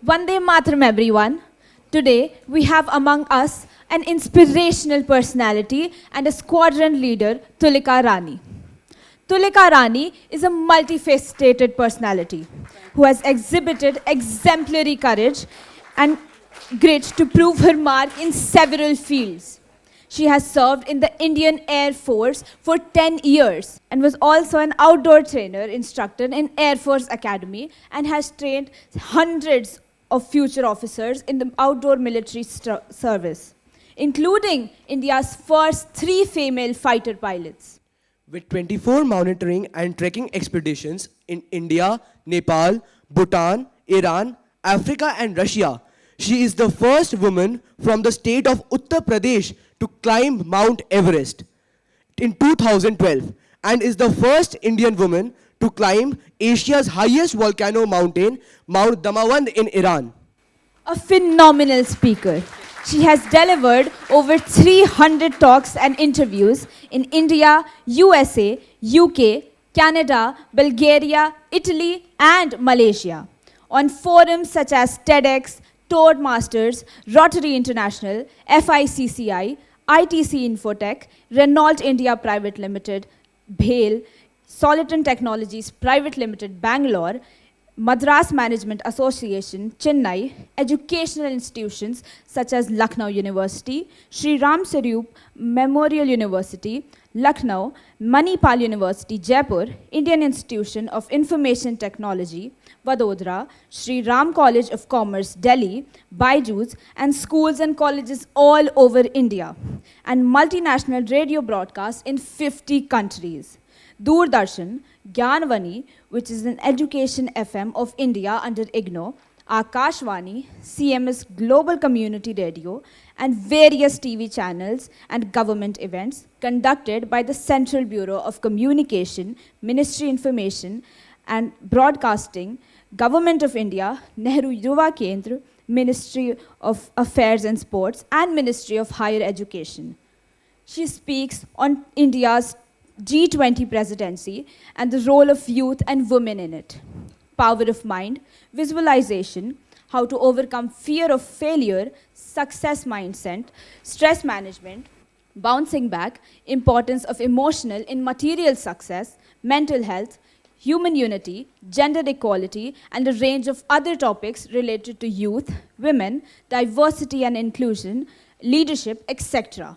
Vande Mataram, everyone. Today, we have among us an inspirational personality and a squadron leader, Toolika Rani. Toolika Rani is a multifaceted personality who has exhibited exemplary courage and grit to prove her mark in several fields. She has served in the Indian Air Force for 10 years and was also an outdoor trainer instructor in Air Force Academy and has trained hundreds of future officers in the outdoor military service, including India's first 3 female fighter pilots. With 24 monitoring and trekking expeditions in India, Nepal, Bhutan, Iran, Africa and Russia, she is the first woman from the state of Uttar Pradesh to climb Mount Everest in 2012 and is the first Indian woman to climb Asia's highest volcano mountain, Mount Damawand in Iran. A phenomenal speaker. She has delivered over 300 talks and interviews in India, USA, UK, Canada, Bulgaria, Italy, and Malaysia on forums such as TEDx, Toastmasters, Rotary International, FICCI, ITC Infotech, Renault India Private Limited, BHAL, Soliton Technologies Private Limited, Bangalore, Madras Management Association, Chennai, educational institutions such as Lucknow University, Sri Ram Sarup Memorial University, Lucknow, Manipal University, Jaipur, Indian Institution of Information Technology, Vadodara, Sri Ram College of Commerce, Delhi, Byju's, and schools and colleges all over India, and multinational radio broadcasts in 50 countries. Doordarshan, Gyanvani, which is an education FM of India under IGNOU, Akashvani, CMS Global Community Radio, and various TV channels and government events conducted by the Central Bureau of Communication, Ministry Information and Broadcasting, Government of India, Nehru Yuva Kendra, Ministry of Affairs and Sports, and Ministry of Higher Education. She speaks on India's G20 presidency and the role of youth and women in it. Power of mind, visualization, how to overcome fear of failure, success mindset, stress management, bouncing back, importance of emotional in material success, mental health, human unity, gender equality, and a range of other topics related to youth, women, diversity and inclusion, leadership, etc.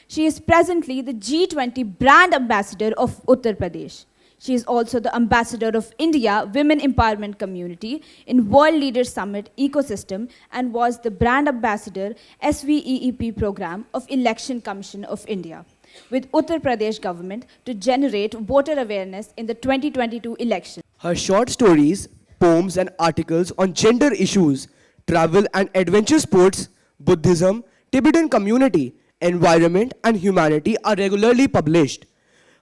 She is presently the G20 brand ambassador of Uttar Pradesh. She is also the ambassador of India Women Empowerment Community in World Leaders Summit Ecosystem and was the brand ambassador SVEEP program of Election Commission of India with Uttar Pradesh government to generate voter awareness in the 2022 election. Her short stories, poems and articles on gender issues, travel and adventure sports, Buddhism, Tibetan community, environment and humanity are regularly published.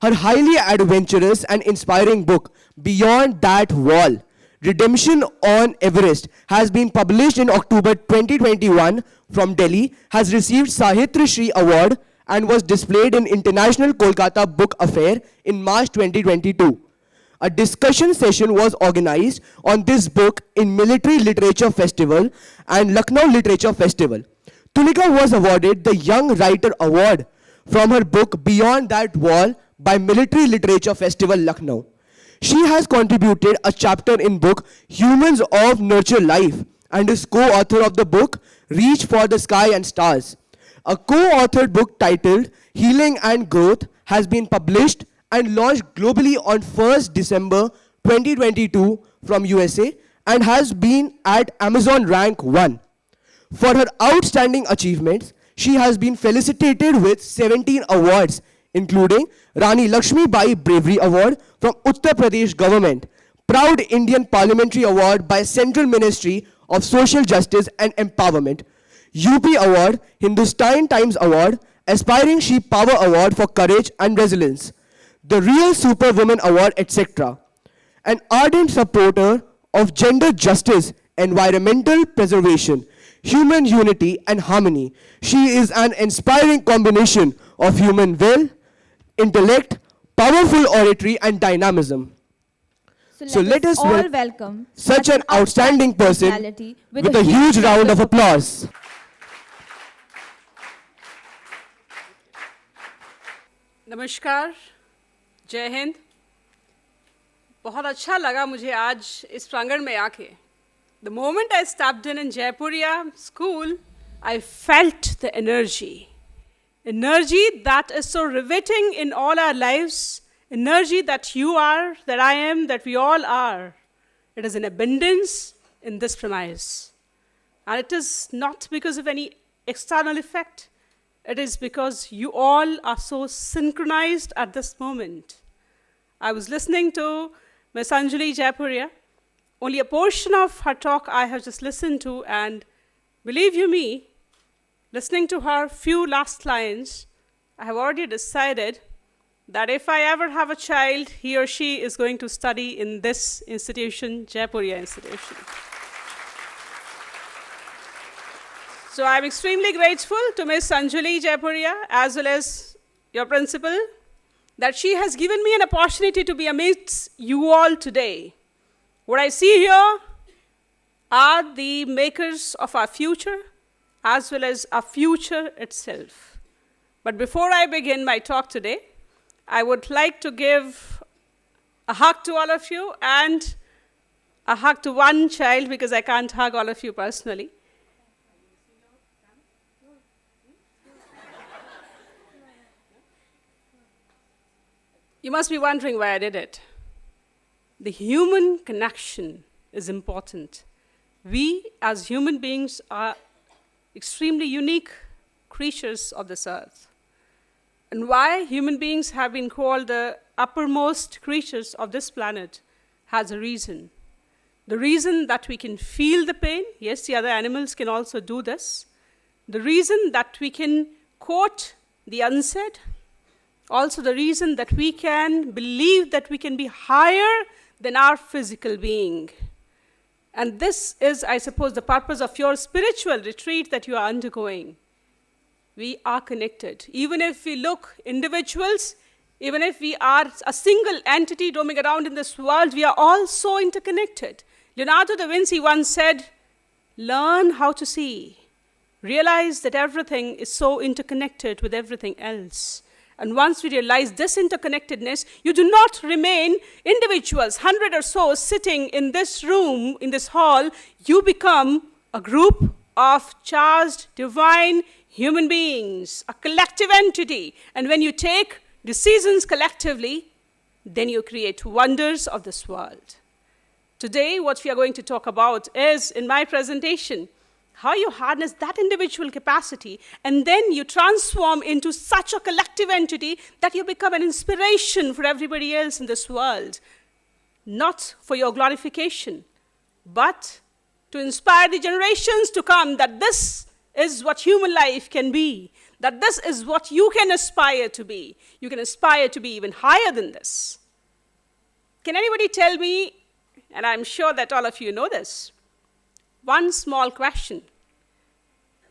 Her highly adventurous and inspiring book, Beyond That Wall, Redemption on Everest, has been published in October 2021 from Delhi, has received Sahitra Shri Award and was displayed in International Kolkata Book Affair in March 2022. A discussion session was organized on this book in Military Literature Festival and Lucknow Literature Festival. Toolika was awarded the Young Writer Award from her book Beyond That Wall by Military Literature Festival, Lucknow. She has contributed a chapter in book Humans of Nurture Life and is co-author of the book Reach for the Sky and Stars. A co-authored book titled Healing and Growth has been published and launched globally on 1st December 2022 from USA and has been at Amazon Rank 1. For her outstanding achievements, she has been felicitated with 17 awards, including Rani Lakshmi Bai Bravery Award from Uttar Pradesh Government, Proud Indian Parliamentary Award by Central Ministry of Social Justice and Empowerment, UP Award, Hindustan Times Award, Aspiring She Power Award for Courage and Resilience, the Real Superwoman Award, etc. An ardent supporter of gender justice, environmental preservation, human unity and harmony, she is an inspiring combination of human will, intellect, powerful oratory and dynamism. So let us all welcome such an outstanding person personality with a huge round of applause. नमस्कार, जय हिंद। बहुत अच्छा लगा मुझे आज इस प्रांगण में आके। The moment I stepped in Jaipuriya school, I felt the energy. Energy that is so riveting in all our lives. Energy that you are, that I am, that we all are. It is in abundance in this premise. And it is not because of any external effect. It is because you all are so synchronized at this moment. I was listening to Ms. Anjali Jaipuria. Only a portion of her talk I have just listened to, and believe you me, listening to her few last lines, I have already decided that if I ever have a child, he or she is going to study in this institution, Jaipuria Institution. So I'm extremely grateful to Ms. Anjali Jaipuria, as well as your principal, that she has given me an opportunity to be amidst you all today. What I see here are the makers of our future, as well as our future itself. But before I begin my talk today, I would like to give a hug to all of you and a hug to one child, because I can't hug all of you personally. You must be wondering why I did it. The human connection is important. We, as human beings, are extremely unique creatures of this earth. And why human beings have been called the uppermost creatures of this planet has a reason. The reason that we can feel the pain, yes, the other animals can also do this. The reason that we can quote the unsaid, also the reason that we can believe that we can be higher than our physical being. And this is, I suppose, the purpose of your spiritual retreat that you are undergoing. We are connected. Even if we look individuals, even if we are a single entity roaming around in this world, we are all so interconnected. Leonardo da Vinci once said, learn how to see. Realize that everything is so interconnected with everything else. And once we realize this interconnectedness, you do not remain individuals, 100 or so sitting in this room, in this hall. You become a group of charged, divine human beings, a collective entity. And when you take decisions collectively, then you create wonders of this world. Today, what we are going to talk about is, in my presentation, how you harness that individual capacity and then you transform into such a collective entity that you become an inspiration for everybody else in this world. Not for your glorification, but to inspire the generations to come that this is what human life can be, that this is what you can aspire to be. You can aspire to be even higher than this. Can anybody tell me, and I'm sure that all of you know this, one small question.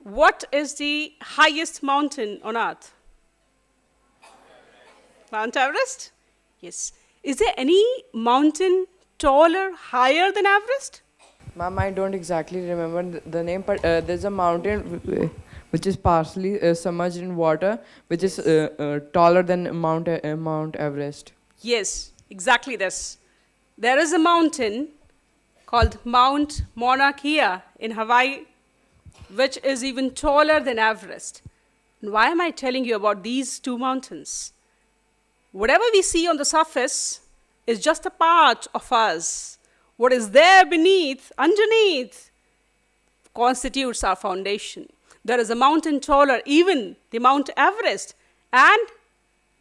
What is the highest mountain on earth? Mount Everest? Yes. Is there any mountain taller, higher than Everest? Ma'am, I don't exactly remember the name, but there's a mountain which is partially submerged in water, which is taller than Mount Everest. Yes, exactly this. There is a mountain called Mount Mauna Kea in Hawaii, which is even taller than Everest. And why am I telling you about these two mountains? Whatever we see on the surface is just a part of us. What is there beneath, underneath, constitutes our foundation. There is a mountain taller, even the Mount Everest. And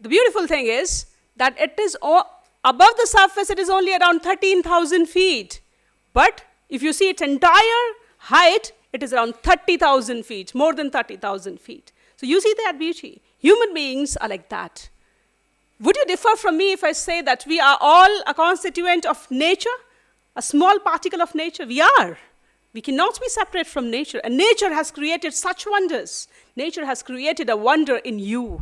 the beautiful thing is that it is above the surface, it is only around 13,000 feet. But if you see its entire height, it is around 30,000 feet, more than 30,000 feet. So you see that beauty. Human beings are like that. Would you differ from me if I say that we are all a constituent of nature, a small particle of nature? We are. We cannot be separate from nature. And nature has created such wonders. Nature has created a wonder in you.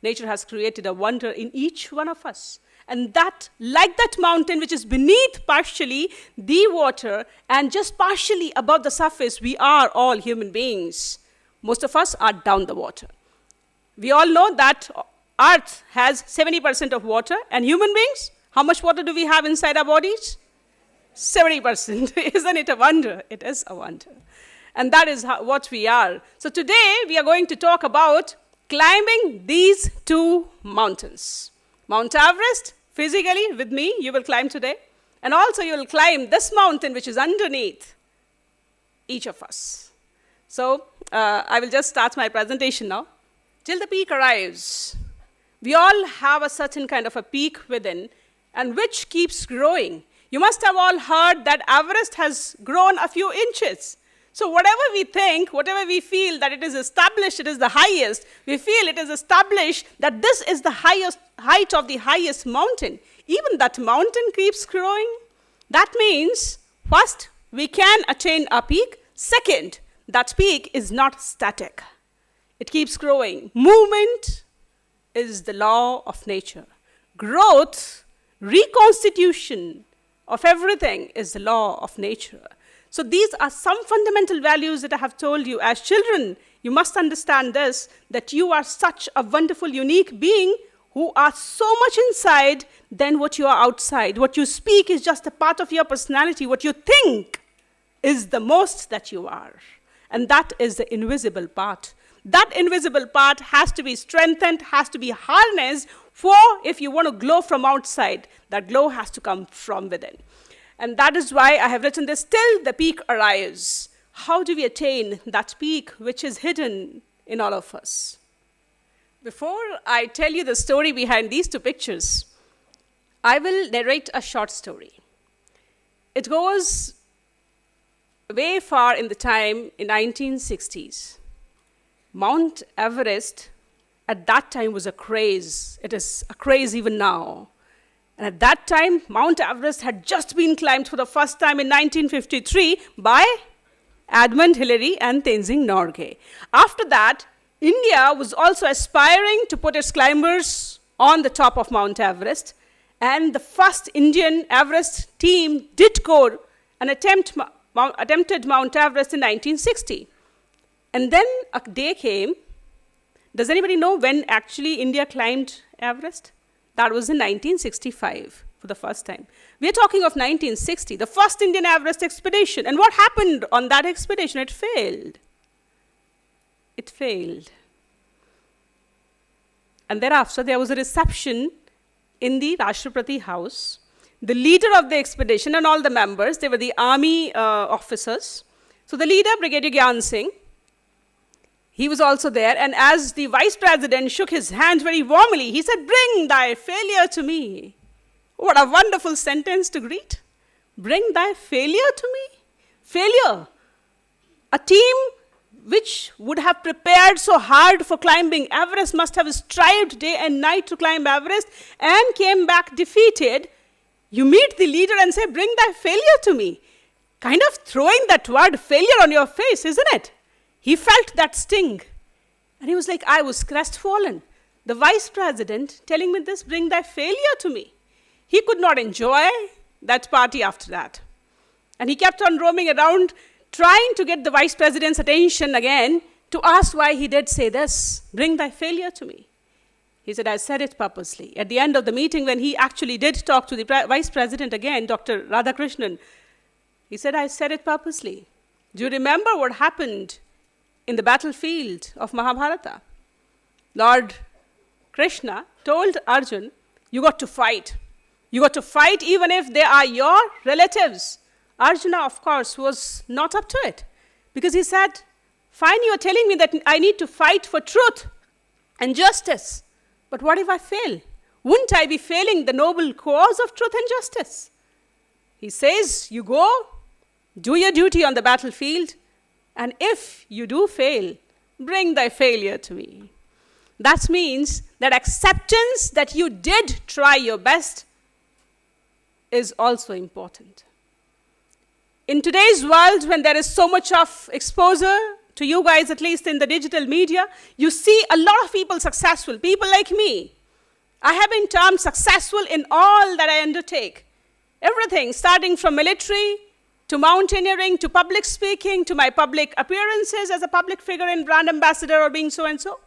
nature has created a wonder in each one of us. And that, like that mountain which is beneath partially the water and just partially above the surface, we are all human beings. Most of us are down the water. We all know that Earth has 70% of water, and human beings, how much water do we have inside our bodies? 70%. Isn't it a wonder? It is a wonder. And that is what we are. So today, we are going to talk about climbing these two mountains. Mount Everest, physically, with me, you will climb today. And also, you will climb this mountain, which is underneath each of us. So, I will just start my presentation now. Till the peak arrives, we all have a certain kind of a peak within, and which keeps growing. You must have all heard that Everest has grown a few inches. So whatever we think, whatever we feel that it is established, it is the highest, we feel it is established that this is the highest height of the highest mountain. Even that mountain keeps growing. That means, first, we can attain a peak. Second, that peak is not static. It keeps growing. Movement is the law of nature. Growth, reconstitution of everything is the law of nature. So these are some fundamental values that I have told you. As children, you must understand this, that you are such a wonderful, unique being who are so much inside than what you are outside. What you speak is just a part of your personality. What you think is the most that you are. And that is the invisible part. That invisible part has to be strengthened, has to be harnessed for if you want to glow from outside, that glow has to come from within. And that is why I have written this, till the peak arrives. How do we attain that peak which is hidden in all of us? Before I tell you the story behind these two pictures, I will narrate a short story. It goes way far in the time, in 1960s. Mount Everest at that time was a craze. It is a craze even now. And at that time, Mount Everest had just been climbed for the first time in 1953 by Edmund Hillary and Tenzing Norgay. After that, India was also aspiring to put its climbers on the top of Mount Everest. And the first Indian Everest team did go and attempted Mount Everest in 1960. And then a day came. Does anybody know when actually India climbed Everest? That was in 1965 for the first time. We are talking of 1960, the first Indian Everest expedition. And what happened on that expedition? It failed. It failed. And thereafter, there was a reception in the Rashtrapati House. The leader of the expedition and all the members, they were the army officers. So the leader, Brigadier Gyan Singh, he was also there, and as the vice president shook his hand very warmly, he said, "Bring thy failure to me." What a wonderful sentence to greet. Bring thy failure to me. Failure. A team which would have prepared so hard for climbing Everest must have strived day and night to climb Everest and came back defeated. You meet the leader and say, "Bring thy failure to me." Kind of throwing that word failure on your face, isn't it? He felt that sting. And he was like, I was crestfallen. The vice president telling me this, "Bring thy failure to me." He could not enjoy that party after that. And he kept on roaming around, trying to get the vice president's attention again to ask why he did say this, "Bring thy failure to me." He said, "I said it purposely." At the end of the meeting, when he actually did talk to the vice president again, Dr. Radhakrishnan, he said, "I said it purposely. Do you remember what happened in the battlefield of Mahabharata? Lord Krishna told Arjun, you got to fight. You got to fight even if they are your relatives." Arjuna, of course, was not up to it, because he said, "Fine, you are telling me that I need to fight for truth and justice. But what if I fail? Wouldn't I be failing the noble cause of truth and justice?" He says, "You go, do your duty on the battlefield, and if you do fail, bring thy failure to me." That means that acceptance that you did try your best is also important. In today's world, when there is so much of exposure to you guys, at least in the digital media, you see a lot of people successful, people like me. I have been termed successful in all that I undertake. Everything, starting from military, to mountaineering, to public speaking, to my public appearances as a public figure and brand ambassador or being so-and-so.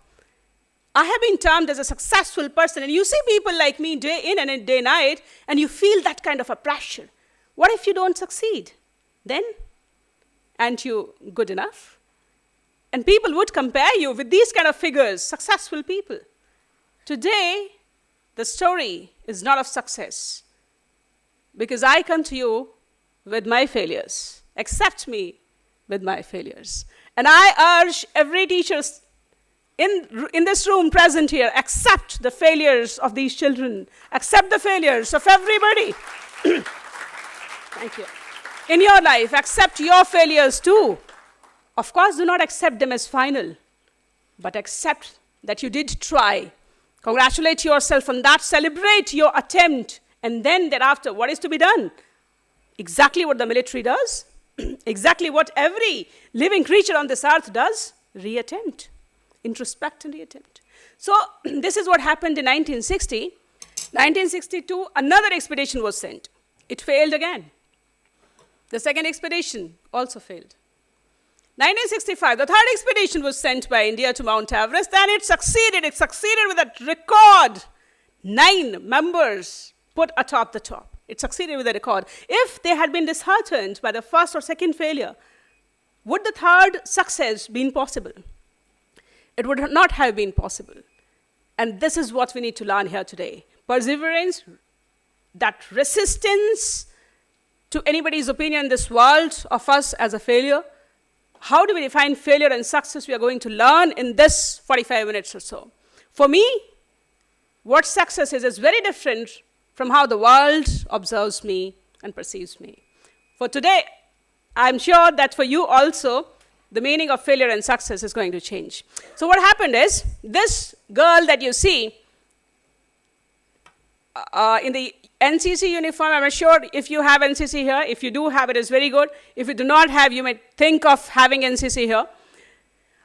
I have been termed as a successful person, and you see people like me day in and day night, and you feel that kind of a pressure. What if you don't succeed? Then, aren't you good enough? And people would compare you with these kind of figures, successful people. Today, the story is not of success, because I come to you with my failures. Accept me with my failures. And I urge every teacher in this room present here, accept the failures of these children. Accept the failures of everybody. Thank you. In your life, accept your failures too. Of course, do not accept them as final, but accept that you did try. Congratulate yourself on that, celebrate your attempt, and then thereafter, what is to be done? Exactly what the military does, exactly what every living creature on this earth does, reattempt, introspect and reattempt. So this is what happened in 1960. 1962, another expedition was sent. It failed again. The second expedition also failed. 1965, the third expedition was sent by India to Mount Everest, and it succeeded. It succeeded with a record 9 members put atop the top. It succeeded with a record. If they had been disheartened by the first or second failure, would the third success been possible? It would not have been possible. And this is what we need to learn here today. Perseverance, that resistance to anybody's opinion in this world of us as a failure. How do we define failure and success? We are going to learn in this 45 minutes or so. For me, what success is very different from how the world observes me and perceives me. For today, I'm sure that for you also, the meaning of failure and success is going to change. So what happened is, this girl that you see in the NCC uniform, I'm sure if you have NCC here, if you do have it, it's very good. If you do not have, you may think of having NCC here.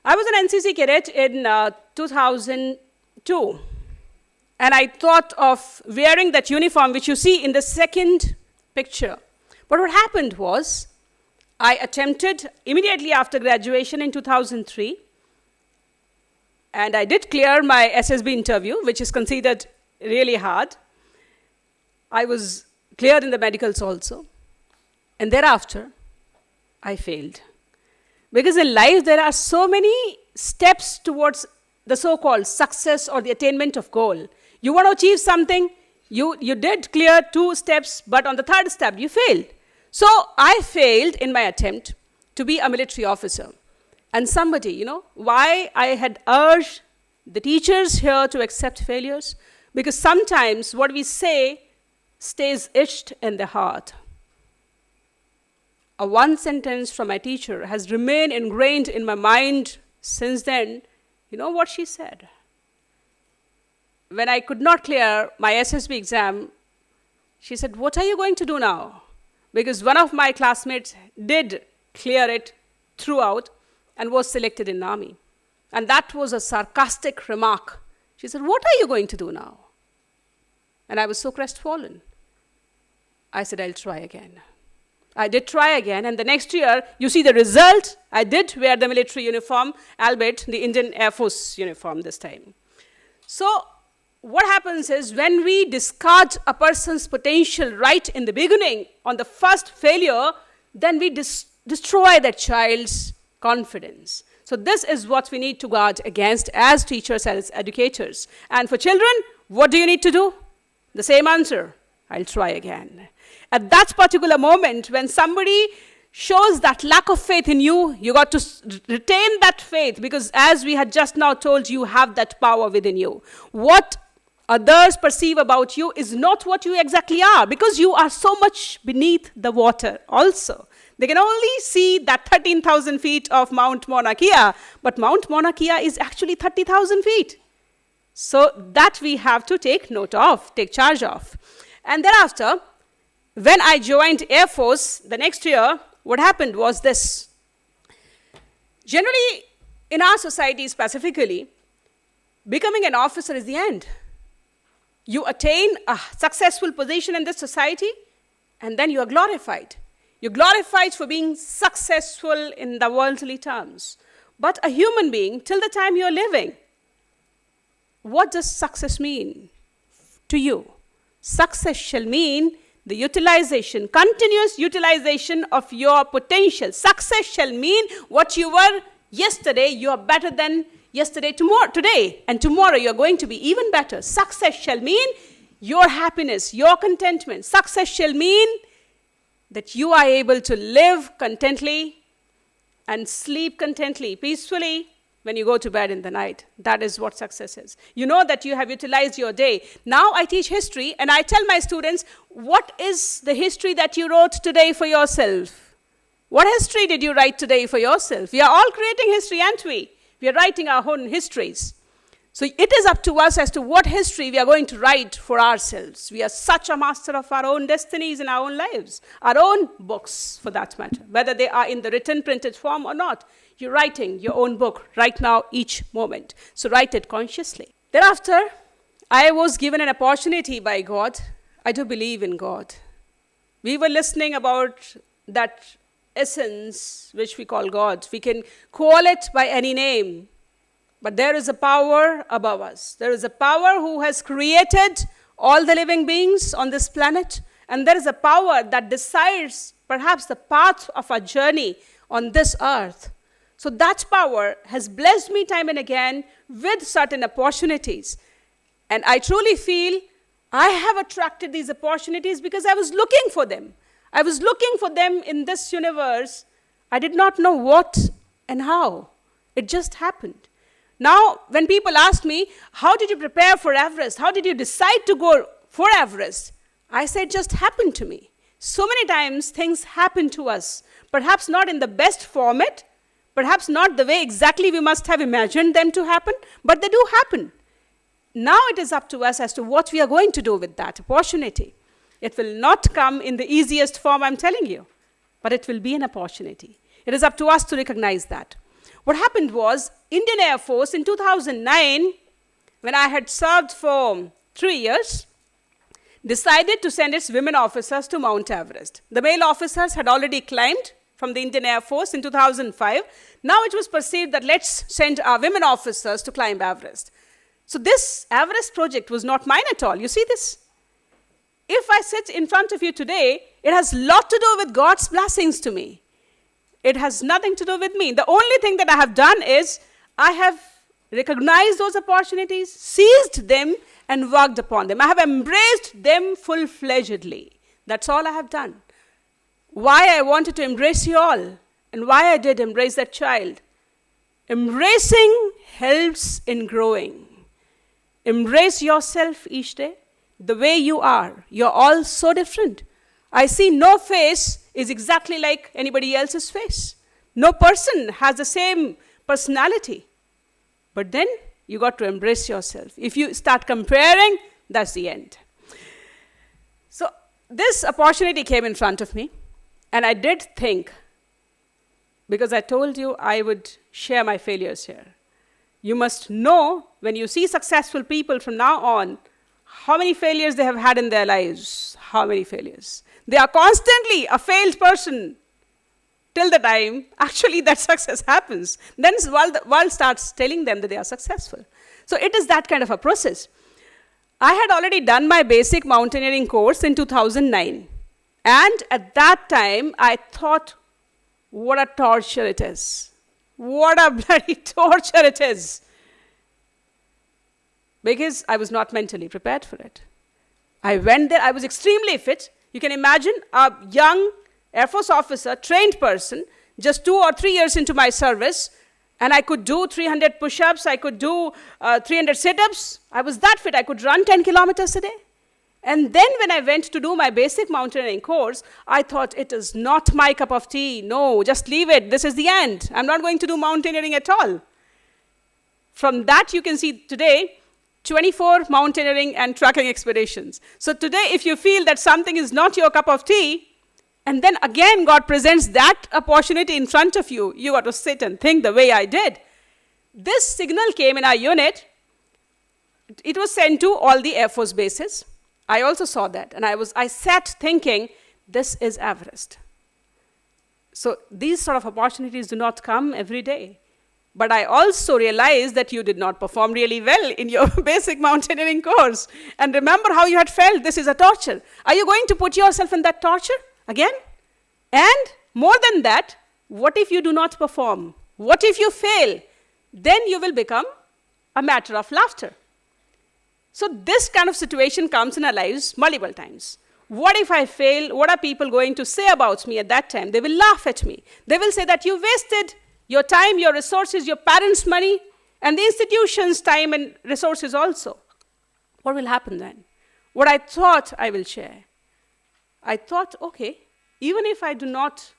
I was an NCC cadet in 2002. And I thought of wearing that uniform, which you see in the second picture. But what happened was, I attempted immediately after graduation in 2003, and I did clear my SSB interview, which is considered really hard. I was cleared in the medicals also. And thereafter, I failed. Because in life, there are so many steps towards the so-called success or the attainment of goal. You want to achieve something, you did clear 2 steps, but on the third step, you failed. So I failed in my attempt to be a military officer. And somebody, why I had urged the teachers here to accept failures? Because sometimes what we say stays etched in the heart. A one sentence from my teacher has remained ingrained in my mind since then. You know what she said? When I could not clear my SSB exam, she said, "What are you going to do now?" Because one of my classmates did clear it throughout and was selected in Army. And that was a sarcastic remark. She said, "What are you going to do now?" And I was so crestfallen. I said, "I'll try again." I did try again, and the next year, you see the result. I did wear the military uniform, albeit the Indian Air Force uniform this time. So what happens is, when we discard a person's potential right in the beginning, on the first failure, then we destroy that child's confidence. So this is what we need to guard against as teachers, as educators. And for children, what do you need to do? The same answer: I'll try again. At that particular moment, when somebody shows that lack of faith in you, you got to retain that faith, because as we had just now told, you have that power within you. What others perceive about you is not what you exactly are, because you are so much beneath the water also. They can only see that 13,000 feet of Mount Mauna Kea, but Mount Mauna Kea is actually 30,000 feet. So that we have to take note of, take charge of. And thereafter, when I joined Air Force the next year, what happened was this. Generally, in our society specifically, becoming an officer is the end. You attain a successful position in this society, and then you are glorified. You're glorified for being successful in the worldly terms. But a human being, till the time you're living, what does success mean to you? Success shall mean the utilization, continuous utilization of your potential. Success shall mean what you were yesterday, you are better than yesterday, today, and tomorrow you're going to be even better. Success shall mean your happiness, your contentment. Success shall mean that you are able to live contently and sleep contently, peacefully, when you go to bed in the night. That is what success is. You know that you have utilized your day. Now I teach history, and I tell my students, what is the history that you wrote today for yourself? What history did you write today for yourself? We are all creating history, aren't we? We are writing our own histories. So it is up to us as to what history we are going to write for ourselves. We are such a master of our own destinies in our own lives, our own books for that matter, whether they are in the written, printed form or not. You're writing your own book right now, each moment. So write it consciously. Thereafter, I was given an opportunity by God. I do believe in God. We were listening about that essence which we call God. We can call it by any name. But there is a power above us. There is a power who has created all the living beings on this planet. And there is a power that decides perhaps the path of our journey on this earth. So that power has blessed me time and again with certain opportunities. And I truly feel I have attracted these opportunities because I was looking for them. I was looking for them in this universe. I did not know what and how. It just happened. Now, when people ask me, how did you prepare for Everest? How did you decide to go for Everest? I say it just happened to me. So many times things happen to us. Perhaps not in the best format, perhaps not the way exactly we must have imagined them to happen, but they do happen. Now it is up to us as to what we are going to do with that opportunity. It will not come in the easiest form, I'm telling you, but it will be an opportunity. It is up to us to recognize that. What happened was, Indian Air Force in 2009, when I had served for 3 years, decided to send its women officers to Mount Everest. The male officers had already climbed from the Indian Air Force in 2005. Now it was perceived that let's send our women officers to climb Everest. So this Everest project was not mine at all. You see this? If I sit in front of you today, it has a lot to do with God's blessings to me. It has nothing to do with me. The only thing that I have done is I have recognized those opportunities, seized them, and worked upon them. I have embraced them full-fledgedly. That's all I have done. Why I wanted to embrace you all, and why I did embrace that child. Embracing helps in growing. Embrace yourself each day, the way you are. You're all so different. I see no face is exactly like anybody else's face. No person has the same personality. But then you got to embrace yourself. If you start comparing, that's the end. So this opportunity came in front of me, and I did think, because I told you I would share my failures here. You must know, when you see successful people from now on, how many failures they have had in their lives. How many failures. They are constantly a failed person till the time actually that success happens. Then the world starts telling them that they are successful. So it is that kind of a process. I had already done my basic mountaineering course in 2009. And at that time, I thought, what a torture it is. What a bloody torture it is. Because I was not mentally prepared for it. I went there, I was extremely fit. You can imagine a young Air Force officer, trained person, just 2 or 3 years into my service, and I could do 300 push-ups, I could do 300 sit-ups. I was that fit, I could run 10 kilometers a day. And then when I went to do my basic mountaineering course, I thought, it is not my cup of tea. No, just leave it. This is the end. I'm not going to do mountaineering at all. From that, you can see today, 24 mountaineering and trekking expeditions. So today, if you feel that something is not your cup of tea, And then again, God presents that opportunity in front of you. You got to sit and think the way I did. This signal came in our unit. It was sent to all the Air Force bases. I also saw that. And I sat thinking, this is Everest. So these sort of opportunities do not come every day. But I also realized that you did not perform really well in your basic mountaineering course. And remember how you had felt, this is a torture. Are you going to put yourself in that torture again? And more than that, what if you do not perform? What if you fail? Then you will become a matter of laughter. So this kind of situation comes in our lives multiple times. What if I fail? What are people going to say about me at that time? They will laugh at me. They will say that you wasted your time, your resources, your parents' money, and the institution's time and resources also. What will happen then? What I thought I will share. I thought, okay, even if I do not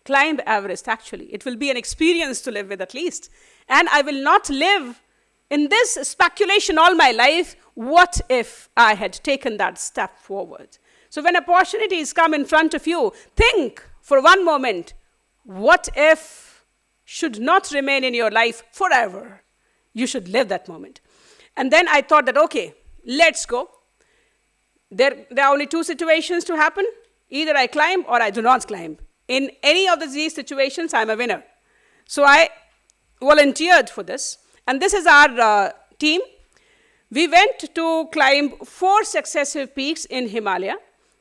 climb Everest, actually, it will be an experience to live with at least. And I will not live in this speculation all my life, what if I had taken that step forward? So when opportunities come in front of you, think for one moment, what if should not remain in your life forever? You should live that moment. And then I thought that, okay, let's go. There are only two situations to happen. Either I climb or I do not climb. In any of these situations, I'm a winner. So I volunteered for this. And this is our team. We went to climb 4 successive peaks in Himalaya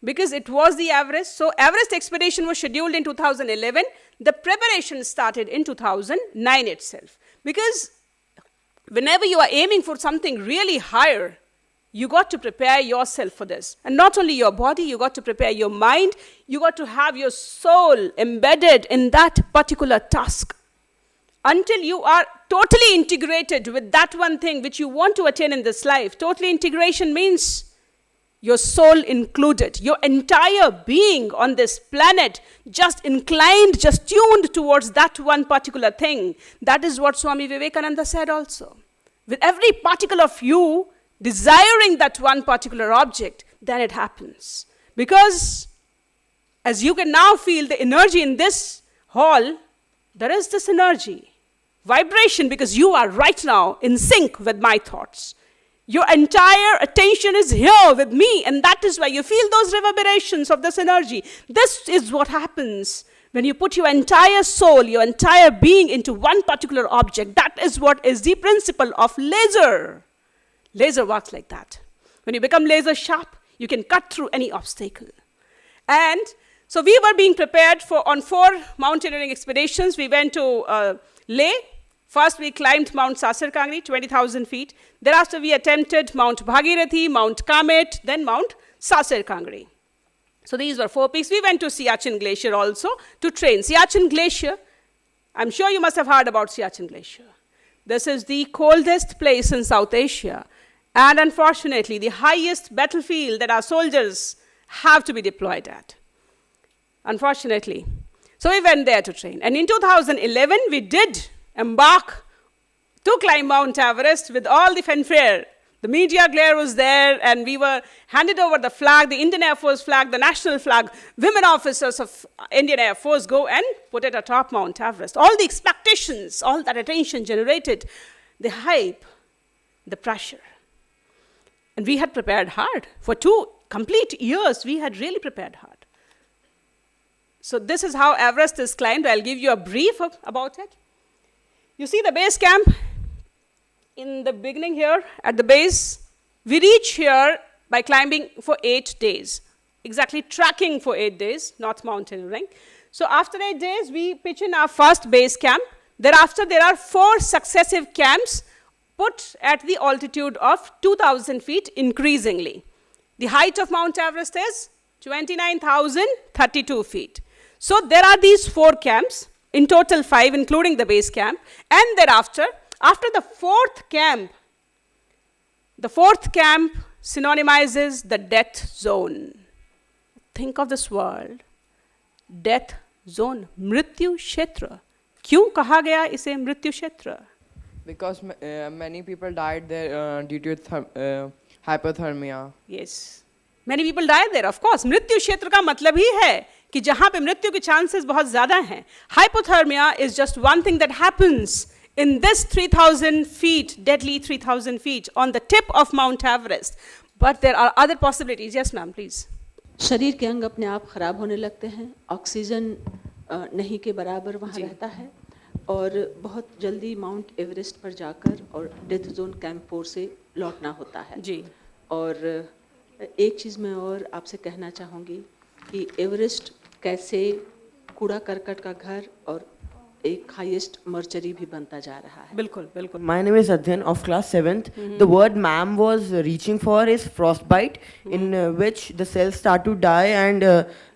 because it was the Everest. So Everest expedition was scheduled in 2011. The preparation started in 2009 itself. Because whenever you are aiming for something really higher, you got to prepare yourself for this. And not only your body, you got to prepare your mind. You got to have your soul embedded in that particular task. Until you are totally integrated with that one thing which you want to attain in this life. Totally integration means your soul included, your entire being on this planet just inclined, just tuned towards that one particular thing. That is what Swami Vivekananda said also. With every particle of you desiring that one particular object, then it happens. Because as you can now feel the energy in this hall, there is this energy, vibration, because you are right now in sync with my thoughts. Your entire attention is here with me, and that is why you feel those reverberations of this energy. This is what happens when you put your entire soul, your entire being into one particular object. That is what is the principle of laser. Laser works like that. When you become laser sharp, you can cut through any obstacle. And so we were being prepared on 4 mountaineering expeditions. We went to Leh. First, we climbed Mount Sasir Kangri, 20,000 feet. Thereafter, we attempted Mount Bhagirathi, Mount Kamet, then Mount Sasir Kangri. So these were 4 peaks. We went to Siachen Glacier also to train. Siachen Glacier, I'm sure you must have heard about Siachen Glacier. This is the coldest place in South Asia. And unfortunately, the highest battlefield that our soldiers have to be deployed at. Unfortunately. So we went there to train. And in 2011, we did embark to climb Mount Everest with all the fanfare. The media glare was there, and we were handed over the flag, the Indian Air Force flag, the national flag. Women officers of Indian Air Force go and put it atop Mount Everest. All the expectations, all that attention generated, the hype, the pressure. And we had prepared hard. For 2 complete years, we had really prepared hard. So this is how Everest is climbed. I'll give you a brief about it. You see the base camp in the beginning here at the base. We reach here by climbing for 8 days. Exactly tracking for 8 days, not mountaineering. So after 8 days, we pitch in our first base camp. Thereafter, there are 4 successive camps put at the altitude of 2,000 feet increasingly. The height of Mount Everest is 29,032 feet. So there are these 4 camps, in total 5, including the base camp. And thereafter, after the 4th camp synonymizes the death zone. Think of this word, death zone, मृत्यु क्षेत्र. क्यों कहा गया इसे मृत्यु क्षेत्र? Because many people died there due to hypothermia. Yes. Many people died there, of course. मृत्यु क्षेत्र का मतलब ही है कि जहाँ पे मृत्यु के चांसेस बहुत ज़्यादा हैं. Hypothermia is just one thing that happens in this 3,000 feet, deadly 3,000 feet on the tip of Mount Everest. But there are other possibilities. Yes, ma'am, please. शरीर के अंग अपने आप खराब होने लगते हैं, ऑक्सीजन नहीं के बराबर वहाँ रहता है और बहुत जल्दी माउंट एवरेस्ट पर जाकर और डेथ जोन कैंप 4 से लौटना होता है जी. और एक चीज़ मैं और आपसे कहना चाहूँगी कि एवरेस्ट कैसे कूड़ा करकट का घर और एक हाईएस्ट मर्चरी भी बनता जा रहा है. बिल्कुल बिल्कुल. My name is Adhyan of class 7th. The word ma'am was reaching for is frostbite, in which the cells start to die and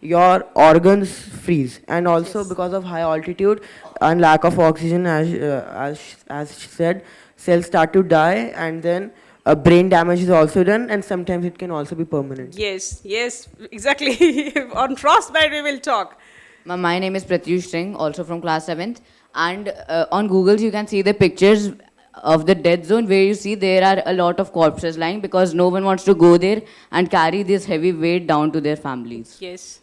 your organs freeze. And also because of high altitude and lack of oxygen, as she said, cells start to die and then brain damage is also done and sometimes it can also be permanent. Yes, yes, exactly. On frostbite we will talk. My name is Pratyush Singh, also from class 7th. And on Google, you can see the pictures of the death zone where you see there are a lot of corpses lying because no one wants to go there and carry this heavy weight down to their families. Yes.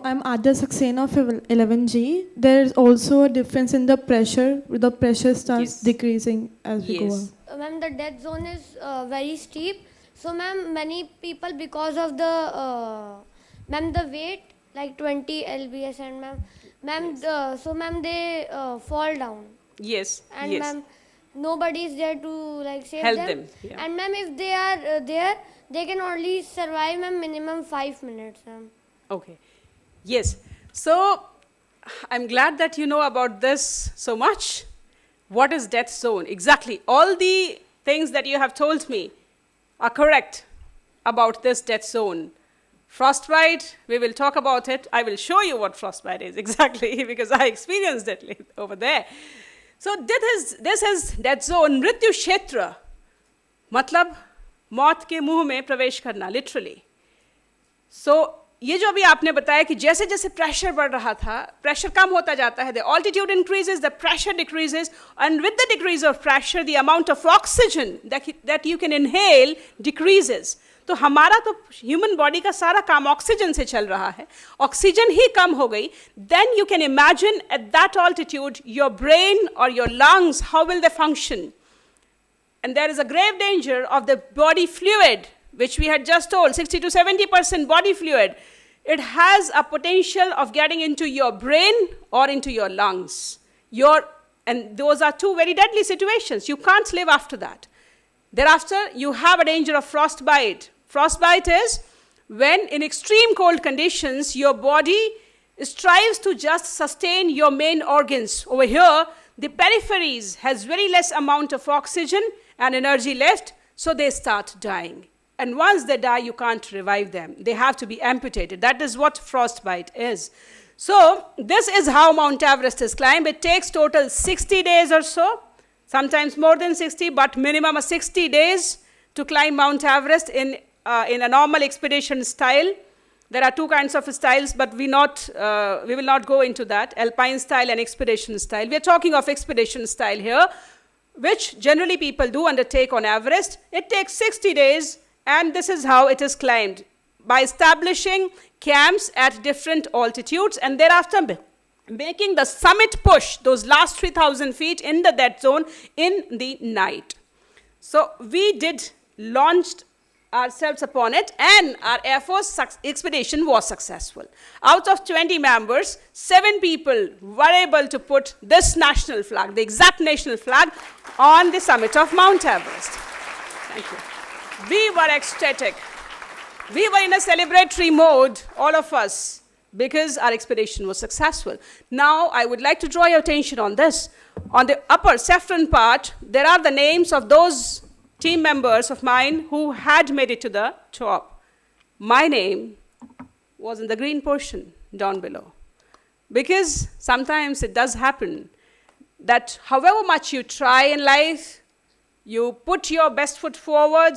I'm Adya Saxena of 11G. There is also a difference in the pressure. The pressure starts decreasing as we go on. Ma'am, the death zone is very steep. So, ma'am, many people because of the the weight like 20 lbs and ma'am, they fall down. Yes. And yes. ma'am, nobody is there to like save Help them. them, yeah. And ma'am, if they are there, they can only survive ma'am minimum 5 minutes, ma'am. Okay. Yes. So I'm glad that you know about this so much. What is death zone? Exactly. All the things that you have told me are correct about this death zone. Frostbite, we will talk about it. I will show you what frostbite is exactly because I experienced it over there. So this is death zone, मृत्यु क्षेत्र, मतलब मौत के मुंह में प्रवेश करना, literally. So ये जो अभी आपने बताया कि जैसे जैसे प्रेशर बढ़ रहा था, प्रेशर कम होता जाता है, the altitude increases, the pressure decreases, and with the decrease of pressure, the amount of oxygen that you can inhale decreases. तो हमारा तो ह्यूमन बॉडी का सारा काम ऑक्सीजन से चल रहा है, ऑक्सीजन ही कम हो गई, then you can imagine at that altitude your brain और your lungs, how will they function. And there is a grave danger of the body fluid, which we had just told, 60 to 70% body fluid. It has a potential of getting into your brain or into your lungs. And those are two very deadly situations. You can't live after that. Thereafter, you have a danger of frostbite. Frostbite is when in extreme cold conditions, your body strives to just sustain your main organs. Over here, the peripheries has very less amount of oxygen and energy left, so they start dying. And once they die, you can't revive them. They have to be amputated. That is what frostbite is. So this is how Mount Everest is climbed. It takes total 60 days or so, sometimes more than 60, but minimum of 60 days to climb Mount Everest in a normal expedition style. There are two kinds of styles, but we will not go into that, alpine style and expedition style. We are talking of expedition style here, which generally people do undertake on Everest. It takes 60 days, and this is how it is climbed, by establishing camps at different altitudes, and thereafter making the summit push, those last 3,000 feet in the death zone in the night. So we launched ourselves upon it, and our Air Force expedition was successful. Out of 20 members, 7 people were able to put this national flag, the exact national flag, on the summit of Mount Everest. Thank you. We were ecstatic. We were in a celebratory mode, all of us, because our expedition was successful. Now, I would like to draw your attention on this. On the upper saffron part, there are the names of those team members of mine who had made it to the top. My name was in the green portion down below. Because sometimes it does happen that however much you try in life, you put your best foot forward,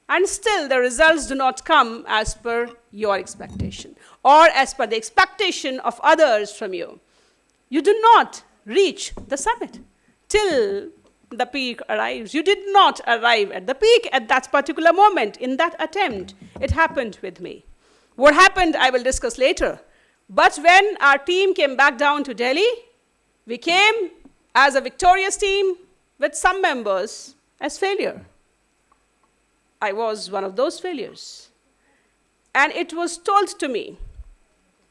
and still the results do not come as per your expectation or as per the expectation of others from you. You do not reach the summit till the peak arrives. You did not arrive at the peak at that particular moment in that attempt. It happened with me. What happened, I will discuss later. But when our team came back down to Delhi, we came as a victorious team with some members as failure. I was one of those failures. And it was told to me,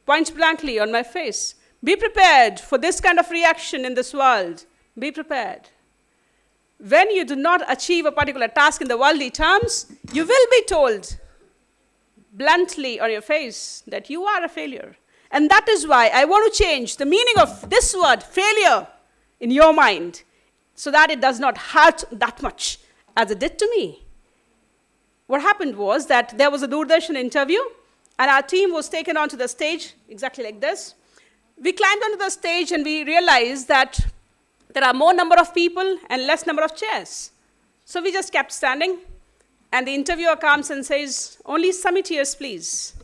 point blankly on my face, be prepared for this kind of reaction in this world. Be prepared. When you do not achieve a particular task in the worldly terms, you will be told bluntly on your face that you are a failure. And that is why I want to change the meaning of this word, failure, in your mind, so that it does not hurt that much as it did to me. What happened was that there was a Doordarshan interview, and our team was taken onto the stage, exactly like this. We climbed onto the stage and we realized that there are more number of people and less number of chairs. So we just kept standing, and the interviewer comes and says, only summiteers, please.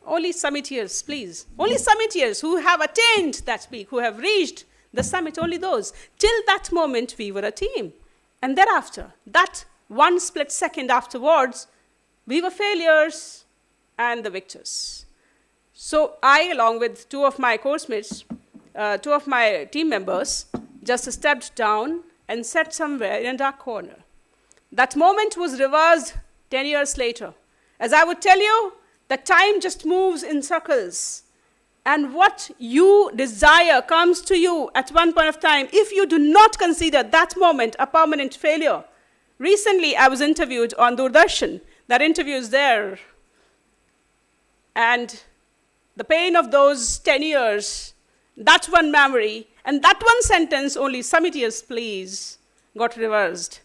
Only summiteers, please. Only summiteers who have attained that peak, who have reached the summit, only those. Till that moment, we were a team. And thereafter, that one split second afterwards, we were failures and the victors. So I, along with two of my course mates, two of my team members, just stepped down and sat somewhere in a dark corner. That moment was reversed 10 years later. As I would tell you, the time just moves in circles. And what you desire comes to you at one point of time if you do not consider that moment a permanent failure. Recently, I was interviewed on Doordarshan. That interview is there. And the pain of those 10 years, that one memory, and that one sentence, only summiteers, please, got reversed.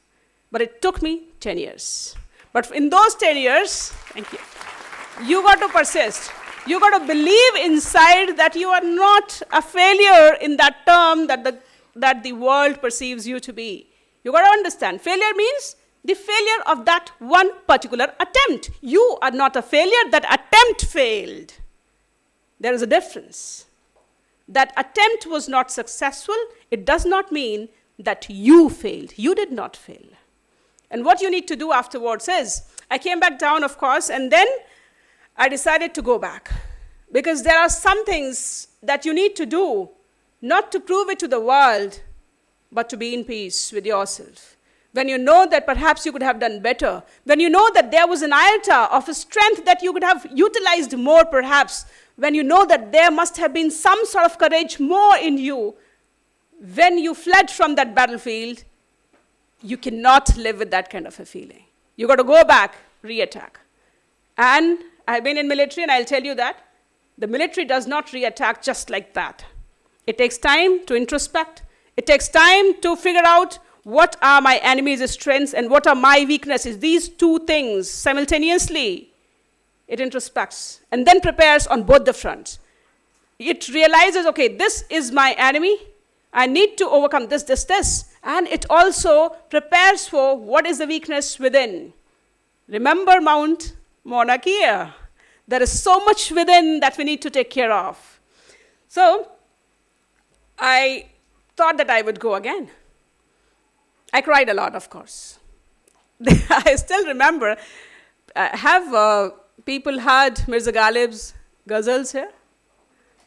But it took me 10 years. But in those 10 years, thank you, you got to persist. You got to believe inside that you are not a failure in that term that the world perceives you to be. You got to understand, failure means the failure of that one particular attempt. You are not a failure, that attempt failed. There is a difference. That attempt was not successful, it does not mean that you failed. You did not fail. And what you need to do afterwards is, I came back down, of course, and then I decided to go back. Because there are some things that you need to do, not to prove it to the world, but to be in peace with yourself. When you know that perhaps you could have done better, when you know that there was an iota of a strength that you could have utilized more perhaps, when you know that there must have been some sort of courage more in you, when you fled from that battlefield, you cannot live with that kind of a feeling. You got to go back, re-attack. And I've been in military, and I'll tell you that the military does not re-attack just like that. It takes time to introspect. It takes time to figure out what are my enemy's strengths and what are my weaknesses. These two things simultaneously, it introspects and then prepares on both the fronts. It realizes, okay, this is my enemy. I need to overcome this. And it also prepares for what is the weakness within. Remember Mount Mauna Kea. There is so much within that we need to take care of. So I thought that I would go again. I cried a lot, of course. I still remember, have people heard Mirza Ghalib's ghazals here?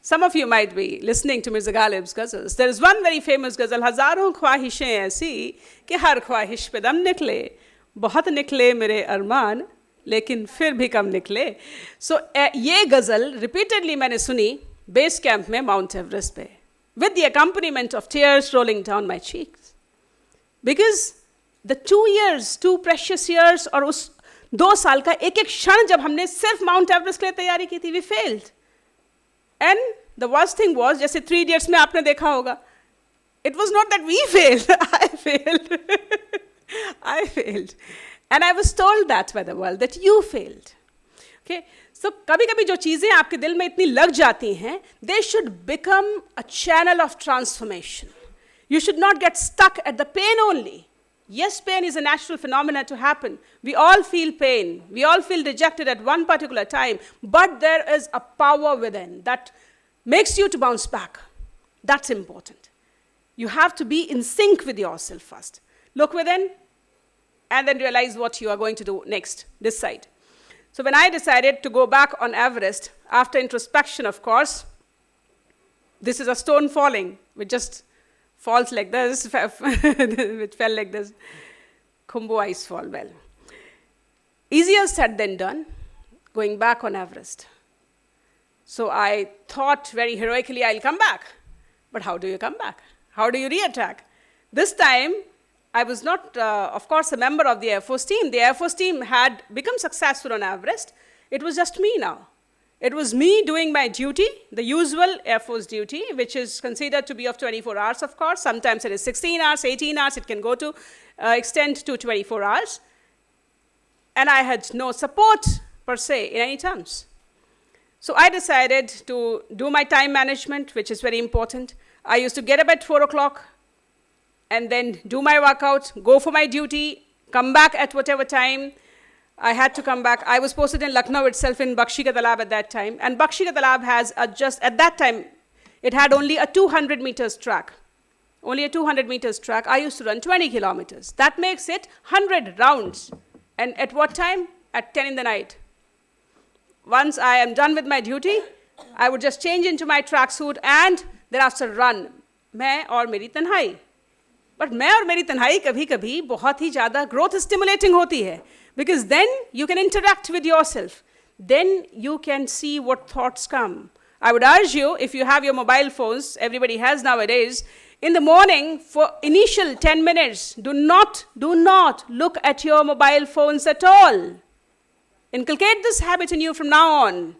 Some of you might be listening to Mirza Ghalib's ghazals. There is one very famous ghazal, हजारों ख्वाहिशें ऐसी कि हर ख्वाहिश पे दम निकले, बहुत निकले मेरे अरमान, लेकिन फिर भी कम निकले. So ये ghazal repeatedly मैंने सुनी base camp में Mount Everest पे, with the accompaniment of tears rolling down my cheeks. Because the 2 precious years, और उस 2 साल का एक क्षण जब हमने सिर्फ Mount Everest के लिए तैयारी की थी, we failed. And the worst thing was, जैसे 3 Idiots में आपने देखा होगा, it was not that we failed, I failed. I failed. And I was told that by the world, that you failed. Okay? So कभी-कभी जो चीज़ें आपके दिल में इतनी लग जाती हैं, they should become a channel of transformation. You should not get stuck at the pain only. Yes, pain is a natural phenomenon to happen. We all feel pain. We all feel dejected at one particular time. But there is a power within that makes you to bounce back. That's important. You have to be in sync with yourself first. Look within, and then realize what you are going to do next. Decide. So when I decided to go back on Everest, after introspection, of course, this is a stone falling, which just falls like this, which fell like this. Khumbu ice fall, well. Easier said than done, going back on Everest. So I thought very heroically, I'll come back. But how do you come back? How do you re-attack? This time, I was not, of course, a member of the Air Force team. The Air Force team had become successful on Everest. It was just me now. It was me doing my duty, the usual Air Force duty, which is considered to be of 24 hours, of course. Sometimes it is 16 hours, 18 hours. It can go to extend to 24 hours. And I had no support, per se, in any terms. So I decided to do my time management, which is very important. I used to get up at 4 o'clock and then do my workout, go for my duty, come back at whatever time I had to come back. I was posted in Lucknow itself in Bakshi Ka Talab at that time. And Bakshi Ka Talab has just, at that time, it had only a 200 meters track. Only a 200 meters track. I used to run 20 kilometers. That makes it 100 rounds. And at what time? At 10 in the night. Once I am done with my duty, I would just change into my tracksuit and thereafter run. मैं और मेरी तन्हाई. But मैं और मेरी तन्हाई कभी-कभी बहुत ही ज़्यादा growth stimulating होती है. Because then you can interact with yourself. Then you can see what thoughts come. I would urge you, if you have your mobile phones, everybody has nowadays, in the morning, for initial 10 minutes, do not look at your mobile phones at all. Inculcate this habit in you from now on.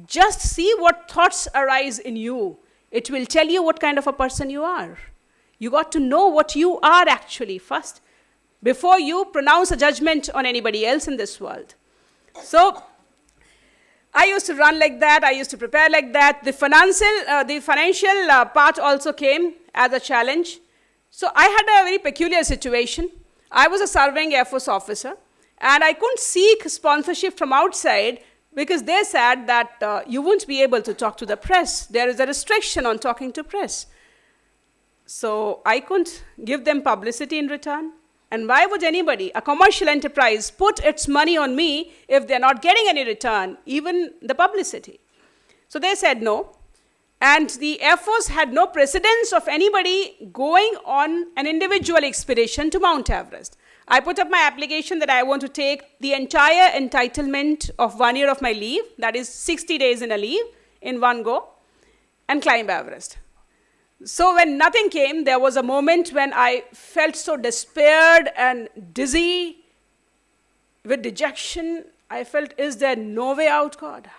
Just see what thoughts arise in you. It will tell you what kind of a person you are. You got to know what you are actually first, before you pronounce a judgment on anybody else in this world. So, I used to run like that, I used to prepare like that. The financial part also came as a challenge. So I had a very peculiar situation. I was a serving Air Force officer, and I couldn't seek sponsorship from outside because they said that you won't be able to talk to the press. There is a restriction on talking to press. So I couldn't give them publicity in return. And why would anybody, a commercial enterprise, put its money on me if they're not getting any return, even the publicity? So they said no. And the Air Force had no precedence of anybody going on an individual expedition to Mount Everest. I put up my application that I want to take the entire entitlement of 1 year of my leave, that is 60 days in a leave, in one go, and climb Everest. So when nothing came, there was a moment when I felt so despaired and dizzy with dejection. I felt, is there no way out, God?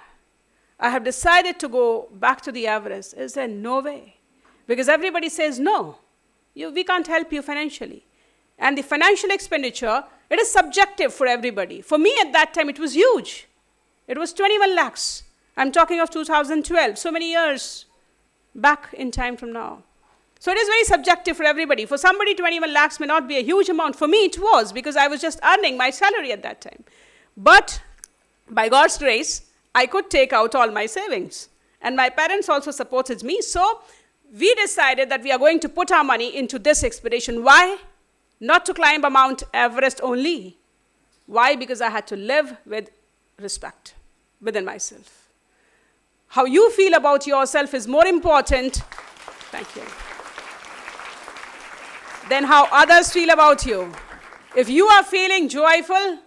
I have decided to go back to the Everest. Is there no way? Because everybody says, no, we can't help you financially. And the financial expenditure, it is subjective for everybody. For me at that time, it was huge. It was 21 lakhs. I'm talking of 2012, so many years back in time from now. So it is very subjective for everybody. For somebody, 21 lakhs may not be a huge amount. For me, it was, because I was just earning my salary at that time. But by God's grace, I could take out all my savings. And my parents also supported me. So we decided that we are going to put our money into this expedition. Why? Not to climb a Mount Everest only. Why? Because I had to live with respect within myself. How you feel about yourself is more important, thank you, than how others feel about you. If you are feeling joyful,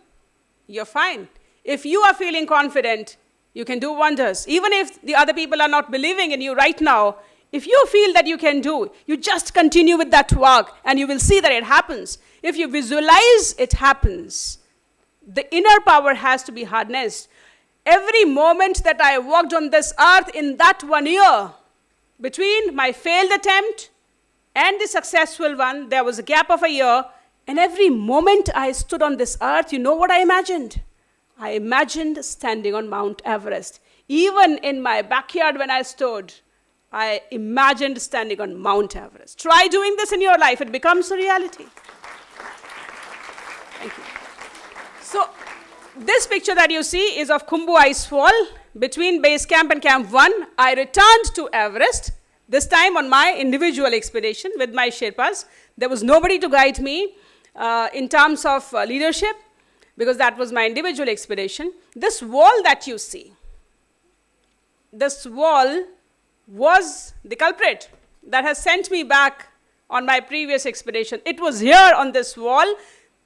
you're fine. If you are feeling confident, you can do wonders. Even if the other people are not believing in you right now, if you feel that you can do, you just continue with that work and you will see that it happens. If you visualize, it happens. The inner power has to be harnessed. Every moment that I walked on this earth in that 1 year, between my failed attempt and the successful one, there was a gap of a year. And every moment I stood on this earth, you know what I imagined? I imagined standing on Mount Everest. Even in my backyard when I stood, I imagined standing on Mount Everest. Try doing this in your life. It becomes a reality. Thank you. So, this picture that you see is of Khumbu Ice Fall. Between base camp and camp 1, I returned to Everest, this time on my individual expedition with my Sherpas. There was nobody to guide me in terms of leadership. because that was my individual expedition. This wall that you see, this wall was the culprit that has sent me back on my previous expedition. It was here on this wall